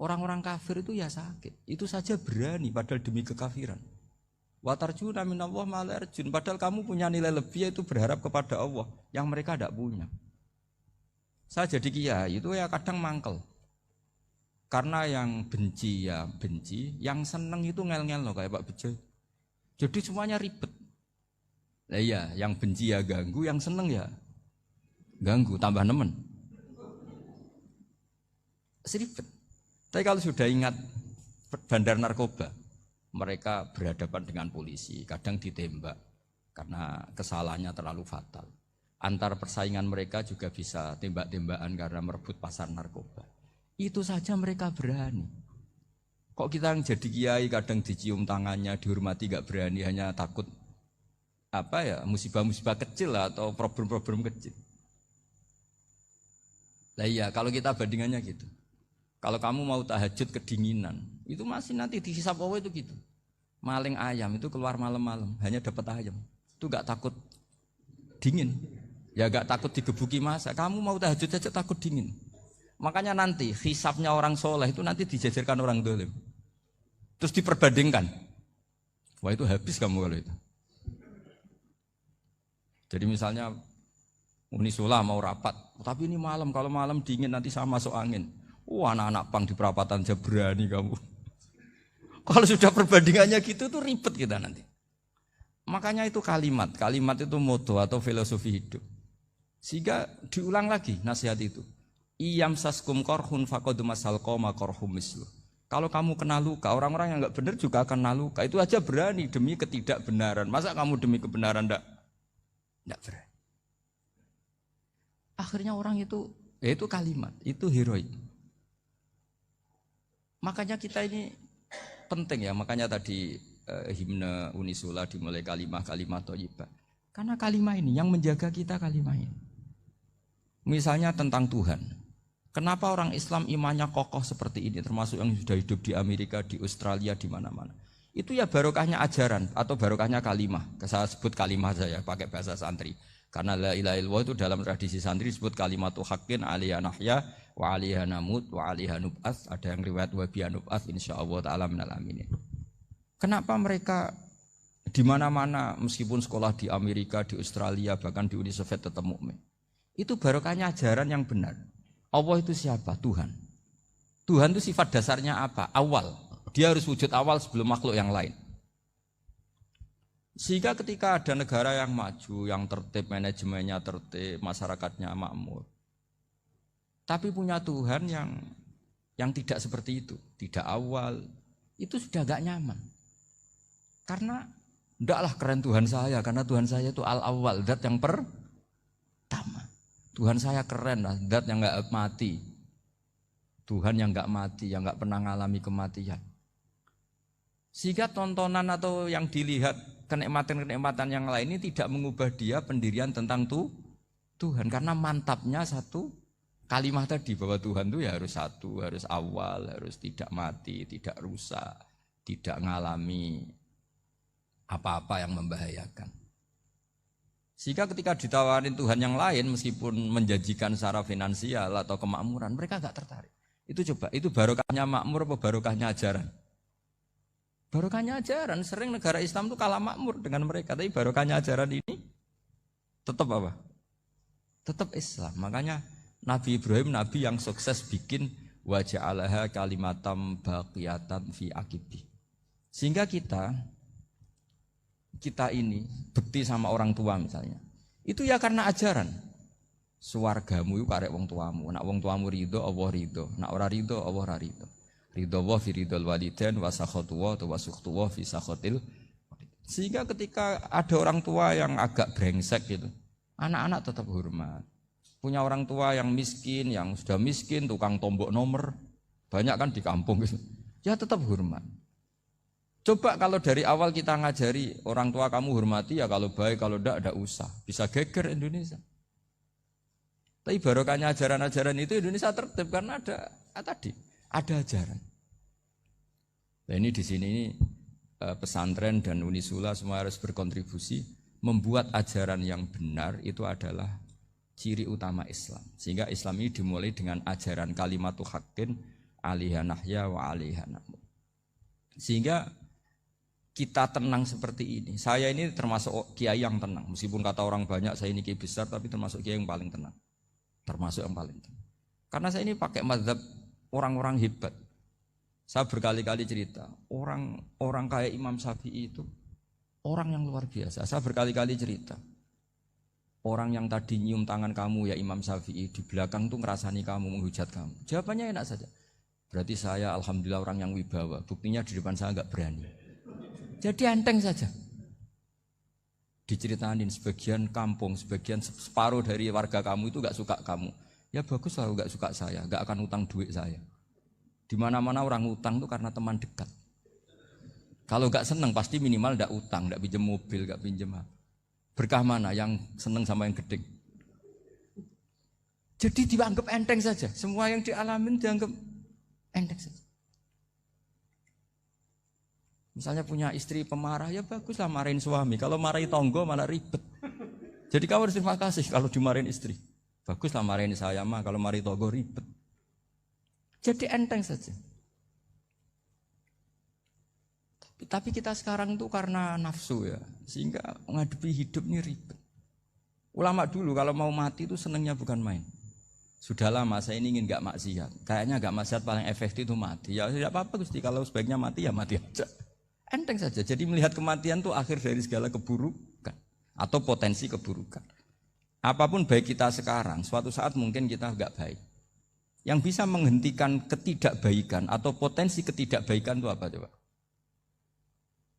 orang-orang kafir itu ya sakit, itu saja berani padahal demi kekafiran. Wa tarjuna minallah ma'ala yarjun, padahal kamu punya nilai lebih, yaitu berharap kepada Allah yang mereka tidak punya. Saya jadi kiai itu ya kadang mangkel. Karena yang benci ya benci, yang seneng itu ngel-ngel loh kayak Pak Bejo. Jadi semuanya ribet. Nah iya, yang benci ya ganggu, yang seneng ya ganggu, tambah nemen. Seribet. Tapi kalau sudah ingat bandar narkoba, mereka berhadapan dengan polisi, kadang ditembak karena kesalahannya terlalu fatal. Antar persaingan mereka juga bisa tembak-tembakan karena merebut pasar narkoba. Itu saja mereka berani. Kok kita yang jadi kiai kadang dicium tangannya, dihormati gak berani, hanya takut musibah-musibah kecil atau problem-problem kecil. Nah iya, kalau kita bandingannya gitu. Kalau kamu mau tahajud kedinginan, itu masih nanti dihisab Allah itu gitu. Maling ayam itu keluar malam-malam, hanya dapat ayam. Itu gak takut dingin. Ya gak takut digebuki masa. Kamu mau tahajud aja takut dingin. Makanya nanti hisabnya orang soleh itu nanti dijajarkan orang dolim. Terus diperbandingkan. Wah itu habis kamu kalau itu. Jadi misalnya Unisula mau rapat, tapi ini malam, kalau malam dingin nanti sama masuk angin. Wah anak-anak pang di perapatan aja berani kamu. Kalau sudah perbandingannya gitu tuh ribet kita nanti. Makanya itu kalimat itu moto atau filosofi hidup. Sehingga diulang lagi nasihat itu. Iyam saskum korhun faqadu masal qoma korhum mislu. Kalau kamu kena luka, orang-orang yang enggak benar juga akan kena luka. Itu aja berani demi ketidakbenaran. Masa kamu demi kebenaran enggak berani? Akhirnya orang itu kalimat, itu heroik. Makanya kita ini penting ya, makanya tadi himne Unisula dimulai kalimat thayyibah. Karena kalimat ini yang menjaga kita kalimat ini. Misalnya tentang Tuhan. Kenapa orang Islam imannya kokoh seperti ini, termasuk yang sudah hidup di Amerika, di Australia, di mana-mana. Itu ya barokahnya ajaran atau barokahnya kalimah. Saya sebut kalimah saja pakai bahasa santri. Karena la ilaha illallah itu dalam tradisi santri disebut kalimatu haqqin alaiha nahya wa alaiha namut wa alaiha nub'ats. Ada yang riwayat wa biha nub'ats insyaallah taala minal aminin. Kenapa mereka di mana-mana meskipun sekolah di Amerika, di Australia, bahkan di Uni Soviet tetap mukmin? Itu barokahnya ajaran yang benar. Allah itu siapa? Tuhan. Tuhan itu sifat dasarnya apa? Awal. Dia harus wujud awal sebelum makhluk yang lain. Sehingga ketika ada negara yang maju, yang tertib, manajemennya tertib, masyarakatnya makmur, tapi punya Tuhan yang tidak seperti itu, tidak awal, itu sudah gak nyaman. Karena ndaklah keren Tuhan saya, karena Tuhan saya itu al-awwal, zat yang pertama. Tuhan saya keren lah, zat yang gak mati. Tuhan yang gak mati, yang gak pernah mengalami kematian. Sehingga tontonan atau yang dilihat kenikmatan-kenikmatan yang lain ini tidak mengubah dia pendirian tentang Tuhan. Karena mantapnya satu kalimat tadi bahwa Tuhan itu ya harus satu, harus awal, harus tidak mati, tidak rusak, tidak mengalami apa-apa yang membahayakan. Sehingga ketika ditawarin Tuhan yang lain meskipun menjanjikan secara finansial atau kemakmuran, mereka gak tertarik. Itu coba, itu barokahnya makmur apa barokahnya ajaran? Barokahnya ajaran. Sering negara Islam itu kalah makmur dengan mereka, tapi barokahnya ajaran ini tetap apa? Tetap Islam. Makanya Nabi Ibrahim, Nabi yang sukses bikin wa ja'alaha kalimatam baqiyatan fi aqibi. Sehingga kita ini bekti sama orang tua misalnya, itu ya karena ajaran. Suwargamu itu karek wong tuamu. Nak wong tuamu ridho, Allah ridho. Nak ora ridho, Allah ora ridho. Ridho wa fi ridhol walidain wa sakhatu wa sukhtu wa fi sakhatil. Sehingga ketika ada orang tua yang agak brengsek gitu, anak-anak tetap hormat. Punya orang tua yang miskin, yang sudah miskin, tukang tombok nomor, banyak kan di kampung gitu. Ya tetap hormat. Coba kalau dari awal kita ngajari orang tua kamu hormati ya, kalau baik, kalau enggak usah. Bisa geger Indonesia. Tapi barokahnya ajaran-ajaran itu Indonesia tertib karena ada ajaran. Nah ini di sini pesantren dan Unisula semua harus berkontribusi membuat ajaran yang benar itu adalah ciri utama Islam. Sehingga Islam ini dimulai dengan ajaran kalimatu haqqin alaiha nahya wa alaiha namut. Sehingga kita tenang seperti ini. Saya ini termasuk kiai yang tenang. Meskipun kata orang banyak saya ini kiai besar, tapi termasuk kiai yang paling tenang. Termasuk yang paling tenang. Karena saya ini pakai mazhab orang-orang hebat. Saya berkali-kali cerita, orang kayak Imam Syafi'i itu orang yang luar biasa. Saya berkali-kali cerita, orang yang tadi nyium tangan kamu ya Imam Syafi'i, di belakang tuh ngerasani kamu, menghujat kamu. Jawabannya enak saja. Berarti saya alhamdulillah orang yang wibawa. Buktinya di depan saya enggak berani. Jadi enteng saja. Diceritain sebagian kampung, sebagian separuh dari warga kamu itu enggak suka kamu. Ya bagus lah enggak suka saya, enggak akan utang duit saya. Di mana-mana orang utang itu karena teman dekat. Kalau enggak senang pasti minimal enggak utang, enggak pinjam mobil, enggak pinjam apa. Berkah mana yang senang sama yang gede. Jadi dianggap enteng saja. Semua yang dialamin dianggap enteng saja. Misalnya punya istri pemarah, ya baguslah marahin suami. Kalau marahin tonggo malah ribet. Jadi kamu harus terima kasih kalau dimarahin istri. Baguslah marahin saya mah, kalau marahin tonggo ribet. Jadi enteng saja. Tapi kita sekarang tuh karena nafsu ya, sehingga menghadapi hidup ini ribet. Ulama dulu kalau mau mati itu senangnya bukan main. Sudah lama saya ini ingin gak maksiat. Kayaknya gak maksiat paling efektif itu mati. Ya tidak apa-apa Gusti, kalau sebaiknya mati ya mati aja. Enteng saja. Jadi melihat kematian itu akhir dari segala keburukan atau potensi keburukan. Apapun baik kita sekarang, suatu saat mungkin kita gak baik. Yang bisa menghentikan ketidakbaikan atau potensi ketidakbaikan itu apa coba?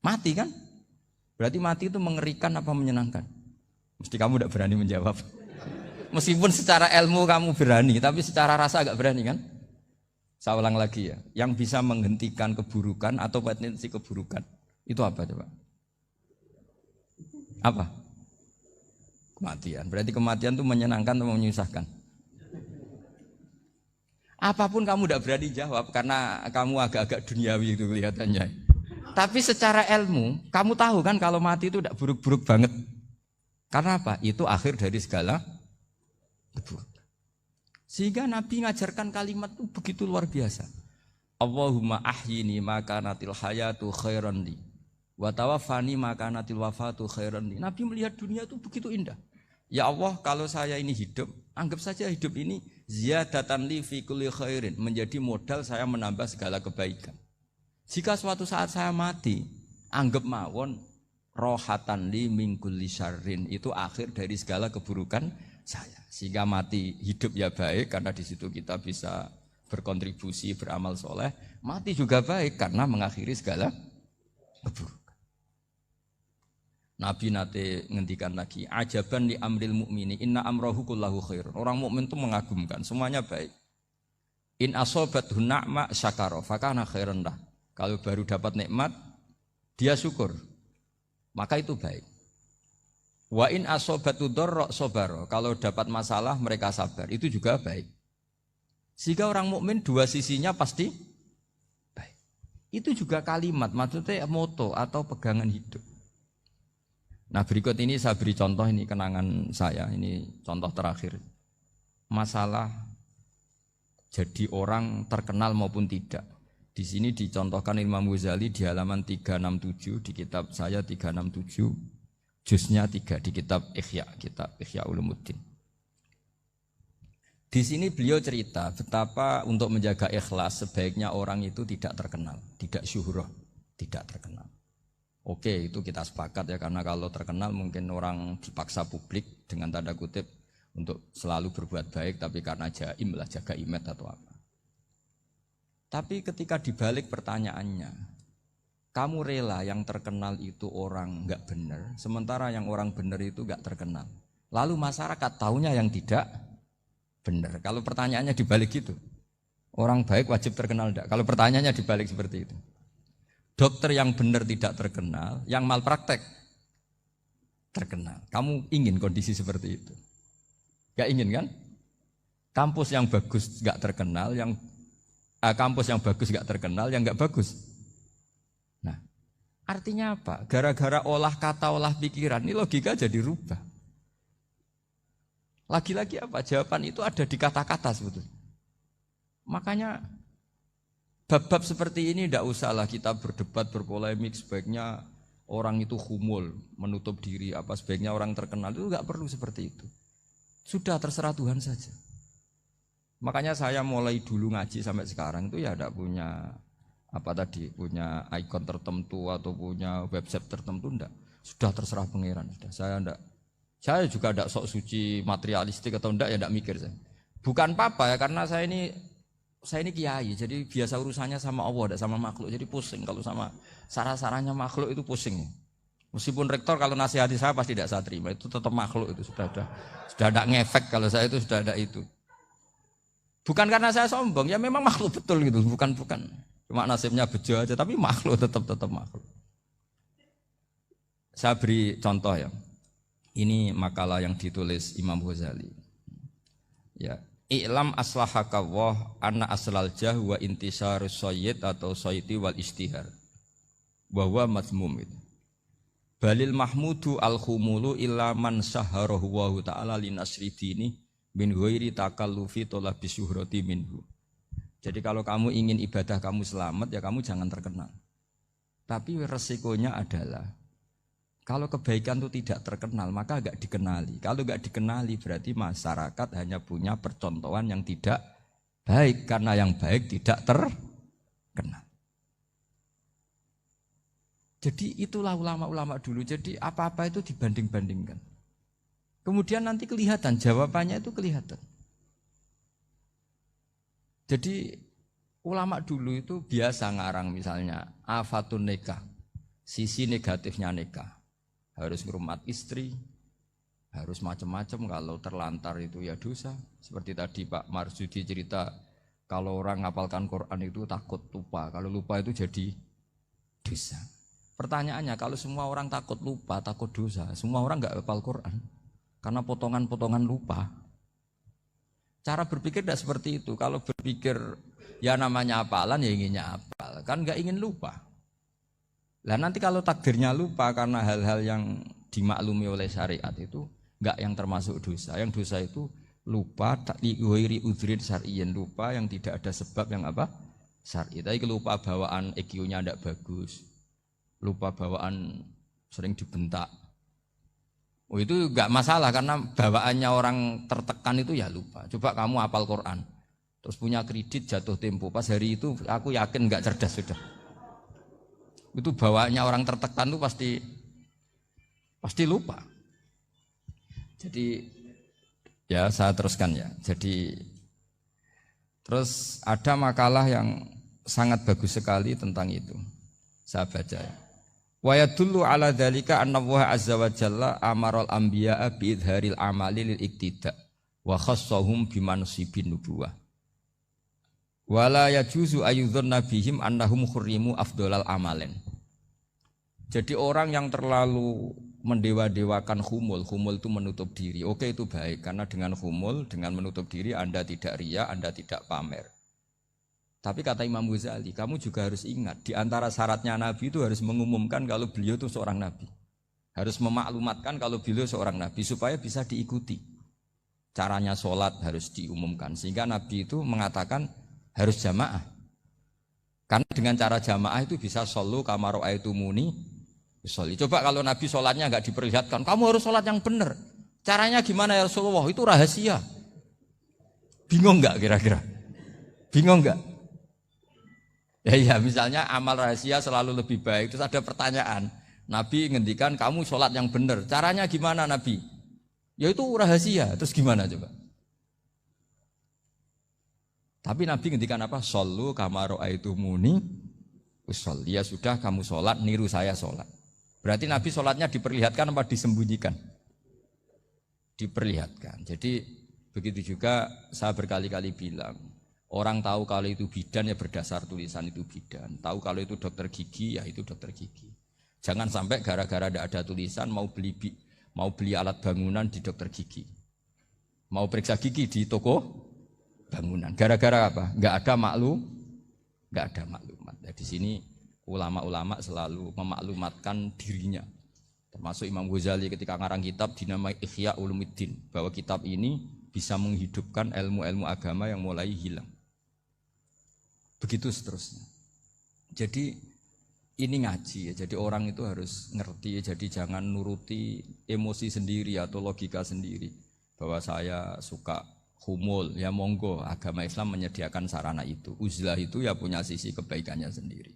Mati kan? Berarti mati itu mengerikan apa menyenangkan? Mesti kamu tidak berani menjawab. Meskipun secara ilmu kamu berani, tapi secara rasa agak berani kan? Saya ulang lagi ya. Yang bisa menghentikan keburukan atau potensi keburukan itu apa coba? Apa? Kematian. Berarti kematian itu menyenangkan atau menyusahkan? Apapun kamu tidak berani jawab karena kamu agak-agak duniawi itu kelihatannya. Tapi secara ilmu, kamu tahu kan kalau mati itu tidak buruk-buruk banget. Karena apa? Itu akhir dari segala keburukan. Sehingga Nabi ngajarkan kalimat itu begitu luar biasa. Allahumma ahyini makanatil hayatu khairan li wa tawaffani makanatil wafatu khairan li. Nabi melihat dunia itu begitu indah. Ya Allah, kalau saya ini hidup, anggap saja hidup ini ziyadatan li fi kulli khairin, menjadi modal saya menambah segala kebaikan. Jika suatu saat saya mati, anggap mawon rohatan li min kulli syarrin, itu akhir dari segala keburukan saya. Sehingga mati hidup ya baik karena di situ kita bisa berkontribusi, beramal soleh. Mati juga baik karena mengakhiri segala keburukan. Nabi nate ngendikan lagi, ajaban li amril mu'mini inna amrahu kullahu khair. Orang mukmin itu mengagumkan, semuanya baik. In asobathu na'ma syakara fakana khairan lah. Kalau baru dapat nikmat, dia syukur, maka itu baik. Wa in asobatu dharra sabara. Kalau dapat masalah mereka sabar, itu juga baik. Sehingga orang mukmin dua sisinya pasti baik. Itu juga kalimat, maksudnya moto atau pegangan hidup. Nah berikut ini saya beri contoh, ini kenangan saya, ini contoh terakhir. Masalah jadi orang terkenal maupun tidak. Di sini dicontohkan Imam Ghazali di halaman 367 di kitab saya 367. Juznya 3 di kitab Ihya Ulumuddin. Di sini beliau cerita betapa untuk menjaga ikhlas sebaiknya orang itu tidak terkenal, tidak syuhrah, tidak terkenal. Oke, itu kita sepakat ya, karena kalau terkenal mungkin orang dipaksa publik dengan tanda kutip untuk selalu berbuat baik, tapi karena jaim lah, jaga image atau apa. Tapi ketika dibalik pertanyaannya, kamu rela yang terkenal itu orang enggak benar, sementara yang orang benar itu enggak terkenal. Lalu masyarakat taunya yang tidak benar. Kalau pertanyaannya dibalik gitu, orang baik wajib terkenal enggak? Kalau pertanyaannya dibalik seperti itu. Dokter yang benar tidak terkenal, yang malpraktek terkenal. Kamu ingin kondisi seperti itu? Enggak ingin kan? Kampus yang bagus enggak terkenal, kampus yang bagus enggak terkenal, yang enggak bagus. Nah, Artinya apa? Gara-gara olah kata, olah pikiran, ini logika jadi rubah. Lagi-lagi apa? Jawaban itu ada di kata-kata sebetulnya. Makanya bab-bab seperti ini tidak usahlah kita berdebat, berpolemik. Sebaiknya orang itu humul, menutup diri. Apa sebaiknya orang terkenal, itu nggak perlu seperti itu. Sudah terserah Tuhan saja. Makanya saya mulai dulu ngaji sampai sekarang itu ya tidak punya punya ikon tertentu atau punya website tertentu, enggak. Sudah terserah pangeran. Sudah. Saya juga tidak sok suci materialistik atau enggak, ya tidak mikir saya. Bukan apa-apa ya, karena saya ini kiai, jadi biasa urusannya sama Allah, tidak sama makhluk. Jadi pusing kalau sama sarah-sarahnya makhluk itu pusing. Meskipun rektor kalau nasihati saya pasti tidak saya terima, itu tetap makhluk, itu sudah tidak ngefek kalau saya itu sudah ada itu. Bukan karena saya sombong, ya memang makhluk betul gitu, bukan. Cuma nasibnya bejo aja, tapi makhluk tetap makhluk. Saya beri contoh ya. Ini makalah yang ditulis Imam Ghazali. Ya, i'lam aslahaka Allah anna aslal jah wa intisarus sayyid atau sayyidi wal istihar. Bahwa mazmum itu. Balil mahmudu al-khumulu illa man saharahu wa ta'ala linasri dini min ghairi takallufi talabi syuhrati minhu. Jadi kalau kamu ingin ibadah kamu selamat, ya kamu jangan terkenal. Tapi resikonya adalah kalau kebaikan itu tidak terkenal, maka enggak dikenali. Kalau enggak dikenali berarti masyarakat hanya punya percontohan yang tidak baik, karena yang baik tidak terkenal. Jadi itulah ulama-ulama dulu. Jadi apa-apa itu dibanding-bandingkan. Kemudian nanti kelihatan, jawabannya itu kelihatan. Jadi ulama dulu itu biasa ngarang misalnya afatun nikah, sisi negatifnya nikah. Harus ngurmat istri, harus macam-macam, kalau terlantar itu ya dosa. Seperti tadi Pak Marsudi cerita, kalau orang ngapalkan Quran itu takut lupa, kalau lupa itu jadi dosa. Pertanyaannya, kalau semua orang takut lupa, takut dosa, semua orang enggak hafal Quran karena potongan-potongan lupa. Cara berpikir tidak seperti itu. Kalau berpikir ya namanya hafalan, ya inginnya hafal, kan enggak ingin lupa. Lah nanti kalau takdirnya lupa karena hal-hal yang dimaklumi oleh syariat itu enggak yang termasuk dosa. Yang dosa itu lupa liwiri udhrin syar'iyyin, lupa yang tidak ada sebab yang apa? Syar'i. Tapi lupa bawaan EQ-nya tidak bagus. Lupa bawaan sering dibentak. Oh itu enggak masalah karena bawaannya orang tertekan itu ya lupa. Coba kamu hafal Quran, terus punya kredit jatuh tempo, pas hari itu aku yakin enggak cerdas sudah. Itu bawaannya orang tertekan itu pasti lupa. Jadi ya saya teruskan ya. Jadi terus ada makalah yang sangat bagus sekali tentang itu. Saya baca ya. Wa yadullu ala dzalika anna Allah azza wa jalla amaral anbiya'a bi idharil amali lil iktida wa khassahum bi mansibin nubuwah. Wala yajuzu ayyudhanna bihim annahum khurrimu afdhalal amalen. Jadi orang yang terlalu mendewa-dewakan khumul itu menutup diri. Oke itu baik karena dengan khumul, dengan menutup diri Anda tidak riya, Anda tidak pamer. Tapi kata Imam Ghazali, kamu juga harus ingat di antara syaratnya Nabi itu harus mengumumkan kalau beliau itu seorang Nabi. Harus memaklumatkan kalau beliau seorang Nabi supaya bisa diikuti. Caranya sholat harus diumumkan sehingga Nabi itu mengatakan harus jamaah. Karena dengan cara jamaah itu bisa shollu kama ra'aitumuni usolli. Coba kalau Nabi sholatnya enggak diperlihatkan, kamu harus sholat yang benar. Caranya gimana ya Rasulullah? Itu rahasia. Bingung enggak kira-kira? Bingung enggak? Ya misalnya amal rahasia selalu lebih baik. Terus ada pertanyaan, Nabi ngendikan kamu sholat yang benar. Caranya gimana Nabi? Ya itu rahasia. Terus gimana coba? Tapi Nabi ngendikan apa? Shollu kama ra'aitumuni usolli. Ya sudah kamu sholat, niru saya sholat. Berarti Nabi sholatnya diperlihatkan apa disembunyikan? Diperlihatkan. Jadi begitu juga saya berkali-kali bilang, orang tahu kalau itu bidan ya berdasar tulisan itu bidan. Tahu kalau itu dokter gigi ya itu dokter gigi. Jangan sampai gara-gara tidak ada tulisan mau beli alat bangunan di dokter gigi. Mau periksa gigi di toko bangunan. Gara-gara apa? Enggak ada maklumat. Nah, di sini ulama-ulama selalu memaklumatkan dirinya. Termasuk Imam Ghazali ketika ngarang kitab dinamai Ihya Ulumuddin, bahwa kitab ini bisa menghidupkan ilmu-ilmu agama yang mulai hilang. Begitu seterusnya. Jadi ini ngaji ya, jadi orang itu harus ngerti, jadi jangan nuruti emosi sendiri atau logika sendiri. Bahwa saya suka humul, ya monggo, agama Islam menyediakan sarana itu. Uzlah itu ya punya sisi kebaikannya sendiri.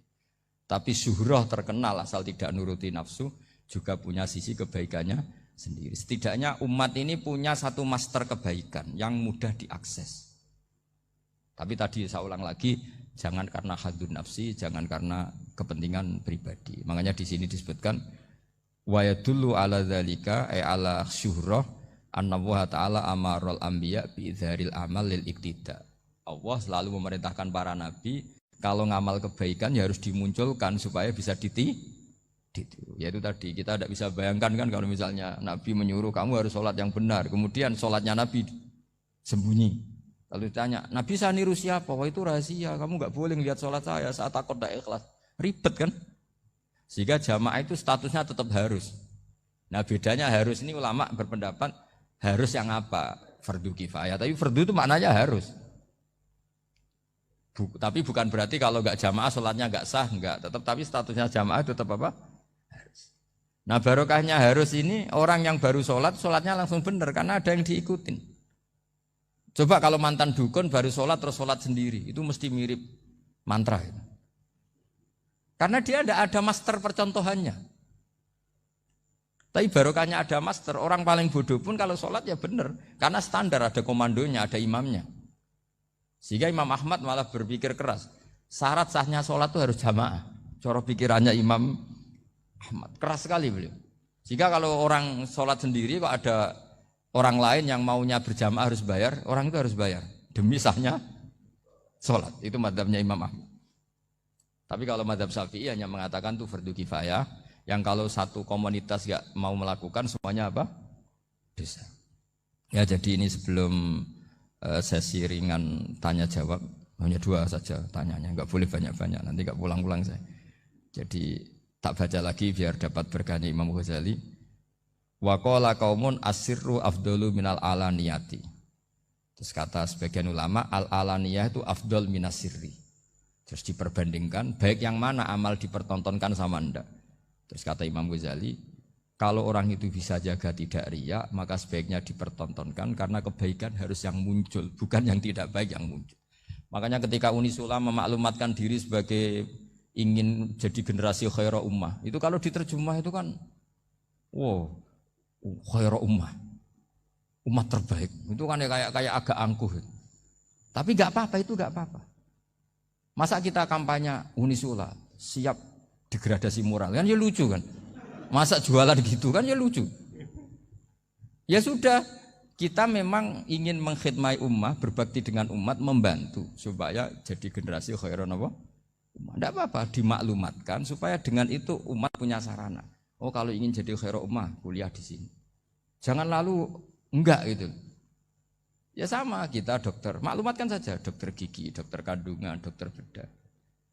Tapi syuhrah terkenal asal tidak nuruti nafsu, juga punya sisi kebaikannya sendiri. Setidaknya umat ini punya satu master kebaikan yang mudah diakses. Tapi tadi saya ulang lagi, jangan karena hadun nafsi, jangan karena kepentingan pribadi. Makanya di sini disebutkan wa yadullu ala dzalika ay ala syuhrah anna wa ta'ala amarul anbiya bi idzharil amal lil iktida. Allah selalu memerintahkan para nabi kalau ngamal kebaikan ya harus dimunculkan supaya bisa ditiru. Yaitu tadi kita tidak bisa bayangkan kan kalau misalnya Nabi menyuruh kamu harus sholat yang benar, kemudian sholatnya Nabi sembunyi. Lalu ditanya, Nabi saya niru siapa? Wah itu rahasia, kamu nggak boleh lihat sholat saya, saat takut tidak ikhlas. Ribet kan? Sehingga jamaah itu statusnya tetap harus. Nah bedanya harus ini ulama berpendapat harus yang apa? Fardu kifayah, tapi fardu itu maknanya harus. Tapi bukan berarti kalau nggak jamaah sholatnya nggak sah, nggak. Tetap tapi statusnya jamaah tetap apa? Harus. Nah barokahnya harus ini orang yang baru sholat, sholatnya langsung benar karena ada yang diikutin. Coba kalau mantan dukun baru sholat terus sholat sendiri, itu mesti mirip mantra. Karena dia tidak ada master percontohannya. Tapi barokahnya ada master, orang paling bodoh pun kalau sholat ya benar. Karena standar ada komandonya, ada imamnya. Sehingga Imam Ahmad malah berpikir keras. Syarat sahnya sholat itu harus jamaah. Cara pikirannya Imam Ahmad, keras sekali beliau. Sehingga kalau orang sholat sendiri kok ada orang lain yang maunya berjamaah harus bayar, orang itu harus bayar demi sahnya sholat. Itu madzhabnya Imam Ahmad. Tapi kalau madzhab Syafi'i hanya mengatakan itu fardu kifayah, yang kalau satu komunitas gak mau melakukan semuanya apa? Dosa. Ya jadi ini sebelum sesi ringan tanya jawab, hanya 2 saja tanyanya, nggak boleh banyak-banyak, nanti nggak pulang-pulang saya. Jadi tak baca lagi biar dapat berkahnya Imam Ghazali. Wa qala qaumun asirru afdalu minal alaniyati. Terus kata sebagian ulama al-alaniyah itu afdal minas sirri. Terus diperbandingkan baik yang mana amal dipertontonkan sama ndak. Terus kata Imam Ghazali, kalau orang itu bisa jaga tidak riya, maka sebaiknya dipertontonkan karena kebaikan harus yang muncul, bukan yang tidak baik yang muncul. Makanya ketika Unisula memaklumatkan diri sebagai ingin jadi generasi khairah ummah, itu kalau diterjemah itu kan wow, khairah ummah, umat terbaik. Itu kan kayak agak angkuh. Tapi enggak apa-apa, itu enggak apa-apa. Masa kita kampanye Unisula siap degradasi moral, kan ya lucu kan. Masa jualan gitu kan ya lucu. Ya sudah, kita memang ingin mengkhidmati ummah, berbakti dengan umat, membantu supaya jadi generasi khairan apa? Ummah. Tidak apa-apa, dimaklumatkan supaya dengan itu umat punya sarana. Oh kalau ingin jadi khairan ummah, kuliah di sini. Jangan lalu enggak gitu. Ya sama kita dokter, maklumatkan saja dokter gigi, dokter kandungan, dokter bedah.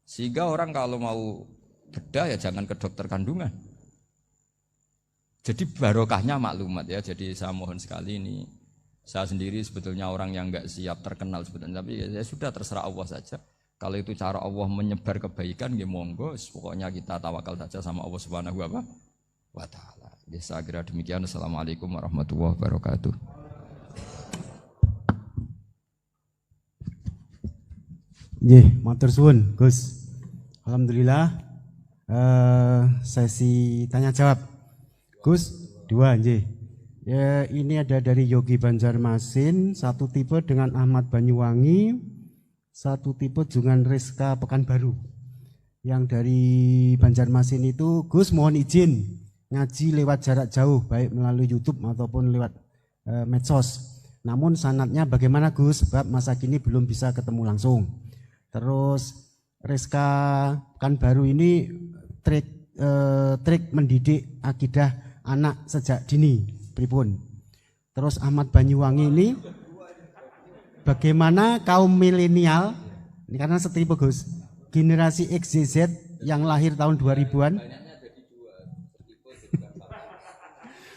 Sehingga orang kalau mau bedah ya jangan ke dokter kandungan. Jadi barokahnya maklumat ya. Jadi saya mohon sekali ini, saya sendiri sebetulnya orang yang enggak siap terkenal sebetulnya, tapi ya sudah terserah Allah saja. Kalau itu cara Allah menyebar kebaikan, ya monggo. Pokoknya kita tawakal saja sama Allah Subhanahu wa Ta'ala. Ya, saya kira demikian. Assalamualaikum warahmatullahi wabarakatuh. Matur suwun Gus. Alhamdulillah sesi tanya jawab. Gus, 2 ya, ini ada dari Yogi Banjarmasin, 1 tipe dengan Ahmad Banyuwangi, 1 tipe dengan Rizka Pekanbaru. Yang dari Banjarmasin itu, Gus mohon izin ngaji lewat jarak jauh, baik melalui YouTube ataupun lewat medsos. Namun sanadnya bagaimana Gus? Sebab masa kini belum bisa ketemu langsung. Terus Rizka Pekanbaru ini trik mendidik akidah anak sejak dini, pripun. Terus Ahmad Banyuwangi ini bagaimana kaum milenial, ini karena setipe Gus, generasi XYZ yang lahir tahun 2000-an.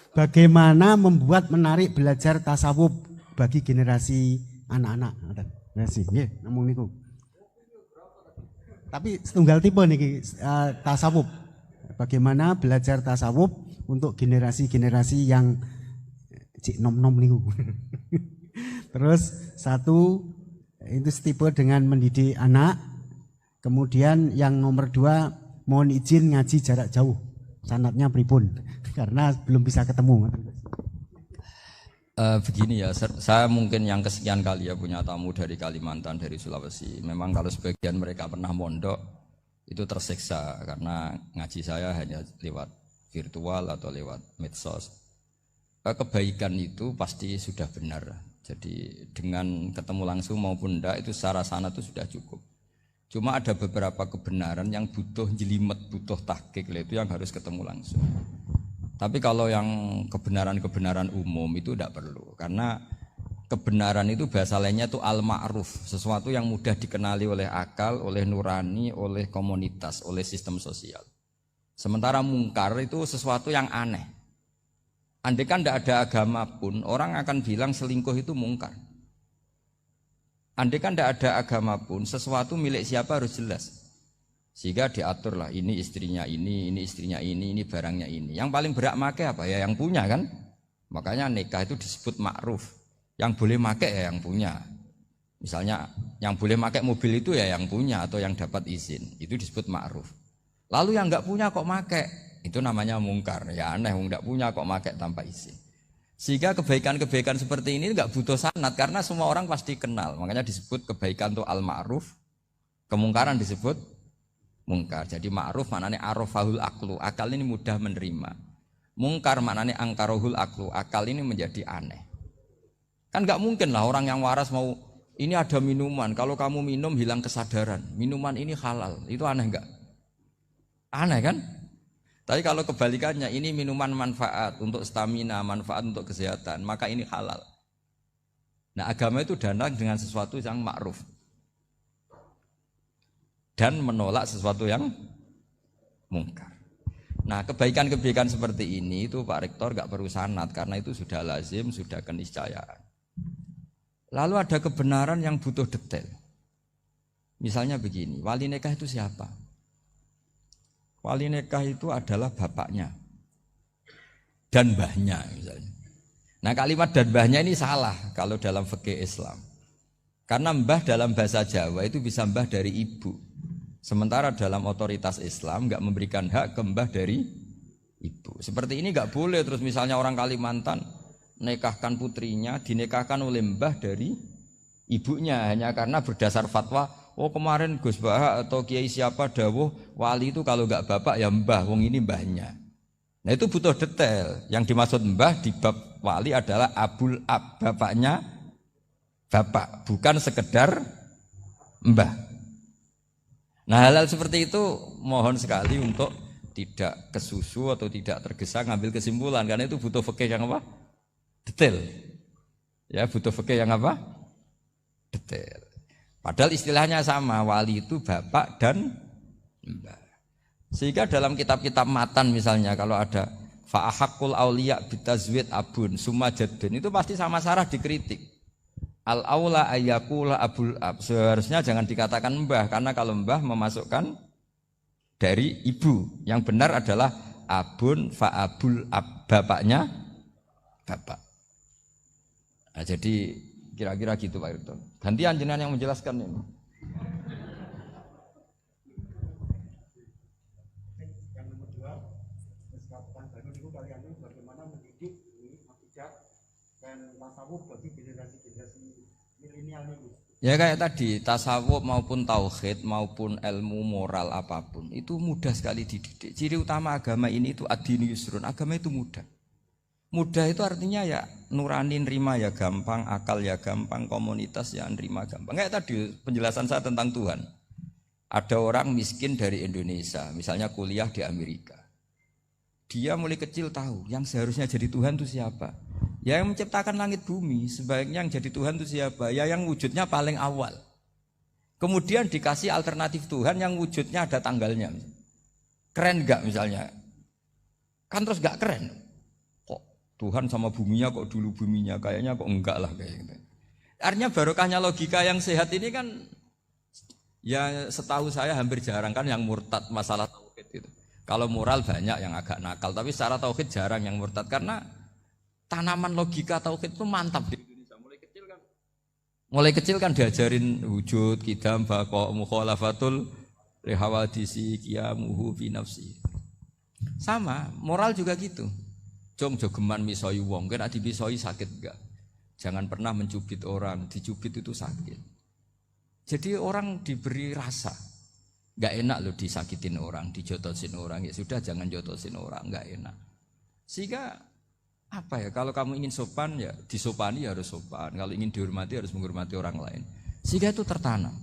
Bagaimana membuat menarik belajar tasawuf bagi generasi anak-anak. Nggih, namung niku. Tapi setunggal tipe niki tasawuf. Bagaimana belajar tasawuf untuk generasi-generasi yang cik nom-nom niku. Terus satu itu tipe dengan mendidik anak. Kemudian yang nomor 2 mohon izin ngaji jarak jauh. Sanatnya pripun? Karena belum bisa ketemu. Begini ya, saya mungkin yang kesekian kali ya punya tamu dari Kalimantan, dari Sulawesi. Memang kalau sebagian mereka pernah mondok itu tersiksa karena ngaji saya hanya lewat virtual atau lewat medsos. Kebaikan itu pasti sudah benar. Jadi dengan ketemu langsung maupun enggak itu secara sana itu sudah cukup. Cuma ada beberapa kebenaran yang butuh jelimet, butuh tahqiq, itu yang harus ketemu langsung. Tapi kalau yang kebenaran-kebenaran umum itu tidak perlu, karena kebenaran itu bahasa lainnya itu al-ma'ruf, sesuatu yang mudah dikenali oleh akal, oleh nurani, oleh komunitas, oleh sistem sosial. Sementara mungkar itu sesuatu yang aneh. Andai kan tidak ada agama pun, orang akan bilang selingkuh itu mungkar. Andai kan tidak ada agama pun, sesuatu milik siapa harus jelas. Sehingga diaturlah ini istrinya ini istrinya ini barangnya ini. Yang paling berhak make apa ya yang punya kan. Makanya nikah itu disebut ma'ruf. Yang boleh make ya yang punya. Misalnya yang boleh make mobil itu ya yang punya atau yang dapat izin. Itu disebut ma'ruf. Lalu yang enggak punya kok make, itu namanya mungkar. Ya aneh enggak punya kok make tanpa izin. Sehingga kebaikan-kebaikan seperti ini enggak butuh sanad karena semua orang pasti kenal. Makanya disebut kebaikan itu al-ma'ruf. Kemungkaran disebut mungkar. Jadi ma'ruf maknanya arafahul aklu, akal ini mudah menerima. Mungkar maknanya angkarohul aklu, akal ini menjadi aneh. Kan nggak mungkin lah orang yang waras mau ini ada minuman, kalau kamu minum hilang kesadaran, minuman ini halal, itu aneh nggak? Aneh kan? Tapi kalau kebalikannya ini minuman manfaat untuk stamina, manfaat untuk kesehatan, maka ini halal. Nah agama itu datang dengan sesuatu yang ma'ruf dan menolak sesuatu yang mungkar. Nah kebaikan-kebaikan seperti ini itu Pak Rektor gak perlu sanad karena itu sudah lazim, sudah keniscayaan. Lalu ada kebenaran yang butuh detail. Misalnya begini, wali nikah itu siapa? Wali nikah itu adalah bapaknya dan mbahnya misalnya. Nah kalimat dan mbahnya ini salah kalau dalam fikih Islam. Karena mbah dalam bahasa Jawa itu bisa mbah dari ibu. Sementara dalam otoritas Islam nggak memberikan hak ke mbah dari ibu. Seperti ini nggak boleh. Terus misalnya orang Kalimantan nikahkan putrinya dinikahkan oleh mbah dari ibunya hanya karena berdasar fatwa. Oh kemarin Gus Bah atau Kiai siapa dawuh wali itu kalau nggak bapak ya mbah. Wong ini mbahnya. Nah itu butuh detail. Yang dimaksud mbah di bab wali adalah abul ab, bapaknya bapak, bukan sekedar mbah. Nah hal-hal seperti itu mohon sekali untuk tidak kesusu atau tidak tergesa ngambil kesimpulan karena itu butuh fikih yang apa? Detail. Ya butuh fikih yang apa? Detail. Padahal istilahnya sama, wali itu bapak dan mbah. Sehingga dalam kitab-kitab matan misalnya kalau ada fa'ahakul auliya bitazwid abun summa jaddun itu pasti sama Sarah dikritik. Al-aula ayyakula abul ab. Seharusnya jangan dikatakan mbah karena kalau mbah memasukkan dari ibu. Yang benar adalah abun fa'abul ab, bapaknya bapak. Nah, jadi kira-kira gitu Pak Irton. Gantian jenengan yang menjelaskan ini. Yang nomor 2, bagaimana mendidik akidah dan tasawuf bagi generasi-generasi milenial ini. Ya kayak tadi, tasawuf maupun tauhid maupun ilmu moral apapun itu mudah sekali dididik. Ciri utama agama ini itu ad-dinu yusrun, agama itu mudah. Mudah itu artinya ya nurani nerima ya gampang, akal ya gampang, komunitas ya nerima gampang. Kayak tadi penjelasan saya tentang Tuhan. Ada orang miskin dari Indonesia, misalnya kuliah di Amerika. Dia mulai kecil tahu yang seharusnya jadi Tuhan itu siapa. Ya yang menciptakan langit bumi, sebaiknya yang jadi Tuhan itu siapa? Ya yang wujudnya paling awal. Kemudian dikasih alternatif Tuhan yang wujudnya ada tanggalnya. Keren enggak misalnya? Kan terus enggak keren. Kok Tuhan sama buminya kok dulu buminya, kayaknya kok enggak lah kayak gitu. Artinya barokahnya logika yang sehat ini kan ya setahu saya hampir jarang kan yang murtad masalah tauhid itu. Kalau moral banyak yang agak nakal, tapi secara tauhid jarang yang murtad karena tanaman logika tauhid itu mantap di Indonesia. Mulai kecil kan diajarin wujud, kidam, baqo, mukhalafatul lihawadisi, qiyamuhu fi nafsi. Sama, moral juga gitu. Jong jogeman misoi wong, kena dipisoi sakit enggak? Jangan pernah mencubit orang, dicubit itu sakit. Jadi orang diberi rasa. Enggak enak loh disakitin orang, dijotosin orang. Ya sudah jangan jotosin orang, enggak enak. Sehingga apa ya, kalau kamu ingin sopan ya disopani harus sopan, kalau ingin dihormati harus menghormati orang lain, sehingga itu tertanam.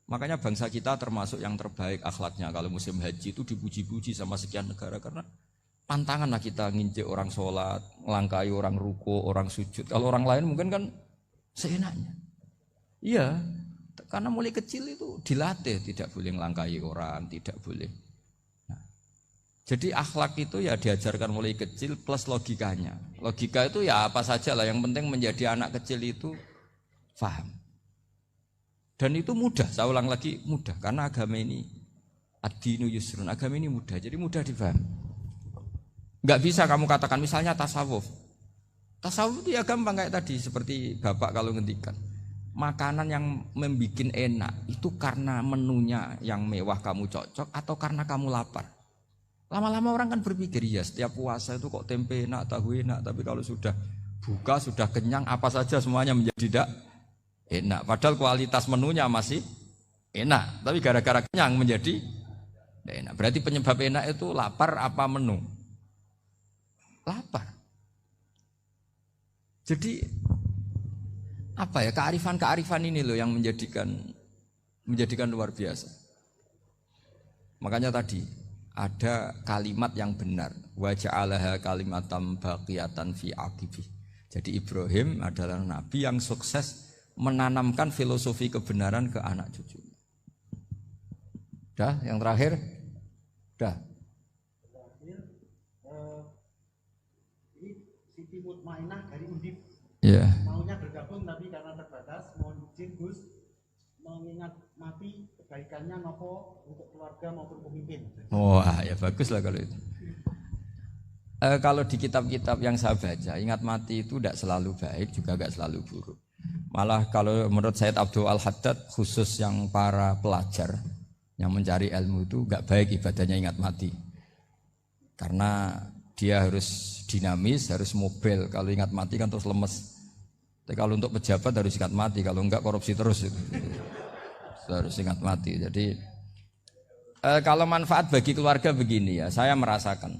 Makanya bangsa kita termasuk yang terbaik akhlaknya kalau musim haji itu dipuji-puji sama sekian negara karena pantangan lah kita nginjek orang sholat, melangkai orang ruko, orang sujud. Kalau orang lain mungkin kan seenaknya. Iya, karena mulai kecil itu dilatih tidak boleh melangkai orang, tidak boleh. Jadi akhlak itu ya diajarkan mulai kecil plus logikanya. Logika itu ya apa saja lah, yang penting menjadi anak kecil itu paham. Dan itu mudah, saya ulang lagi mudah. Karena agama ini ad-dinu yusrun, agama ini mudah, jadi mudah dipahami. Enggak bisa kamu katakan misalnya tasawuf. Tasawuf itu ya gampang kayak tadi, seperti Bapak kalau ngendikan. Makanan yang membuat enak itu karena menunya yang mewah kamu cocok atau karena kamu lapar. Lama-lama orang kan berpikir, ya setiap puasa itu kok tempe enak, tahu enak, tapi kalau sudah buka, sudah kenyang, apa saja semuanya menjadi tidak enak. Padahal kualitas menunya masih enak, tapi gara-gara kenyang menjadi tidak enak. Berarti penyebab enak itu lapar apa menu? Lapar. Jadi apa ya, kearifan-kearifan ini loh yang menjadikan luar biasa. Makanya tadi ada kalimat yang benar, wa ja'alaha kalimatan baqiyatan fi aqibih. Jadi Ibrahim adalah nabi yang sukses menanamkan filosofi kebenaran ke anak cucu. Dah, yang terakhir. Dah. Ini Siti Mutmainah dari Undip. Yeah. Maunya bergabung tapi karena terbatas, mohon izin Gus mengingat mati kebaikannya nopo untuk keluarga maupun pemimpin. Wah, ya bagus lah kalau itu. Kalau di kitab-kitab yang saya baca, ingat mati itu tidak selalu baik, juga tidak selalu buruk. Malah kalau menurut Sayyid Abdul Al-Haddad, khusus yang para pelajar yang mencari ilmu itu nggak baik ibadahnya ingat mati. Karena dia harus dinamis, harus mobil. Kalau ingat mati kan terus lemes. Tapi kalau untuk pejabat harus ingat mati, kalau enggak korupsi terus itu. Harus ingat mati. Jadi kalau manfaat bagi keluarga begini ya, saya merasakan.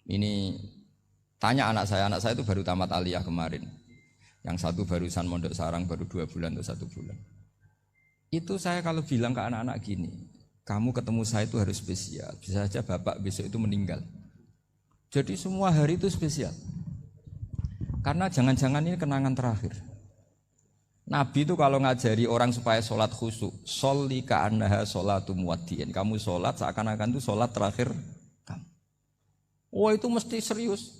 Ini tanya anak saya itu baru tamat aliyah kemarin. Yang satu barusan mondok sarang baru 2 bulan atau 1 bulan. Itu saya kalau bilang ke anak-anak gini, kamu ketemu saya itu harus spesial. Bisa saja bapak besok itu meninggal. Jadi semua hari itu spesial. Karena jangan-jangan ini kenangan terakhir. Nabi itu kalau ngajari orang supaya sholat khusyuk, sholli ka'annaha sholatu muwaddi'in. Kamu sholat seakan-akan itu sholat terakhir kamu. Oh itu mesti serius.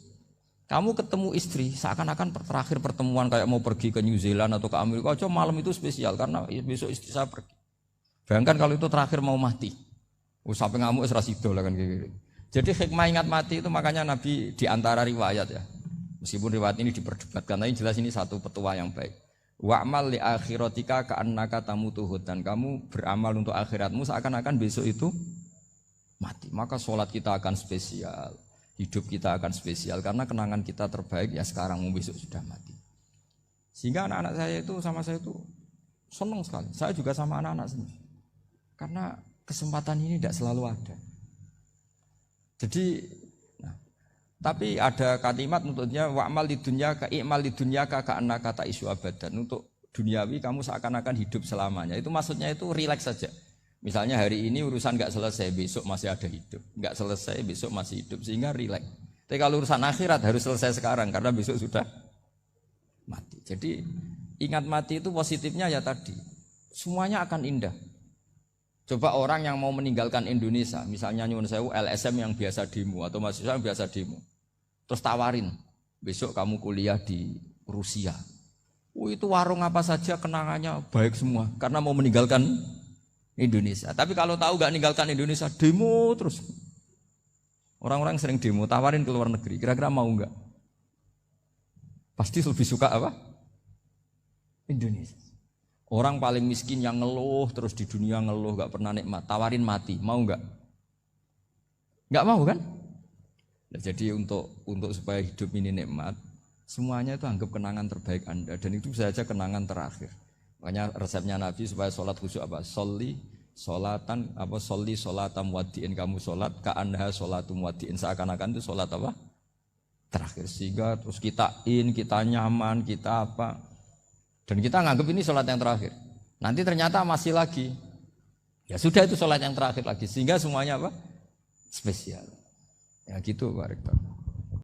Kamu ketemu istri seakan-akan terakhir pertemuan kayak mau pergi ke New Zealand atau ke Amerika aja, malam itu spesial karena besok istri saya pergi. Bayangkan kalau itu terakhir mau mati. Sampai ngamuk serasido lah kan gitu. Jadi hikmah ingat mati itu makanya Nabi diantara riwayat ya. Meskipun riwayat ini diperdebatkan, tapi jelas ini satu petua yang baik. Wa'mal li akhiratika ka'annaka tamutuhud, dan kamu beramal untuk akhiratmu seakan-akan besok itu mati. Maka sholat kita akan spesial, hidup kita akan spesial karena kenangan kita terbaik ya sekarang, besok sudah mati. Sehingga anak-anak saya itu sama saya itu senang sekali. Saya juga sama anak-anak sendiri. Karena kesempatan ini tidak selalu ada. Jadi tapi ada kalimat untuknya wa'mal di dunya ka i'mal di dunya ka annaka ta'isu abadan. Untuk duniawi kamu seakan-akan hidup selamanya. Itu maksudnya itu rileks saja. Misalnya hari ini urusan enggak selesai, besok masih ada hidup. Enggak selesai, besok masih hidup, sehingga rileks. Tapi kalau urusan akhirat harus selesai sekarang karena besok sudah mati. Jadi ingat mati itu positifnya ya tadi. semuanya akan indah. Coba orang yang mau meninggalkan Indonesia, misalnya nyuwun sewu LSM yang biasa demo atau mahasiswa yang biasa demo, terus tawarin, besok kamu kuliah di Rusia. Itu warung apa saja kenangannya baik semua, karena mau meninggalkan Indonesia. Tapi kalau tahu gak meninggalkan Indonesia, demo terus. Orang-orang sering demo, tawarin ke luar negeri, kira-kira mau nggak? Pasti lebih suka apa? Indonesia. Orang paling miskin yang ngeluh terus di dunia ngeluh gak pernah nikmat, tawarin mati, mau nggak? Nggak mau kan? Nah, jadi untuk supaya hidup ini nikmat, semuanya itu anggap kenangan terbaik Anda dan itu bisa saja kenangan terakhir. Makanya resepnya Nabi supaya sholat khusyuk apa? Sholli sholatam wadiin, kamu sholat ka'anha sholatum wadiin, seakan-akan itu sholat apa? Terakhir, sehingga terus kita nyaman, kita apa? Dan kita nganggap ini sholat yang terakhir. Nanti ternyata masih lagi. Ya sudah, itu sholat yang terakhir lagi. Sehingga semuanya apa? Spesial. Ya gitu Pak Rektor.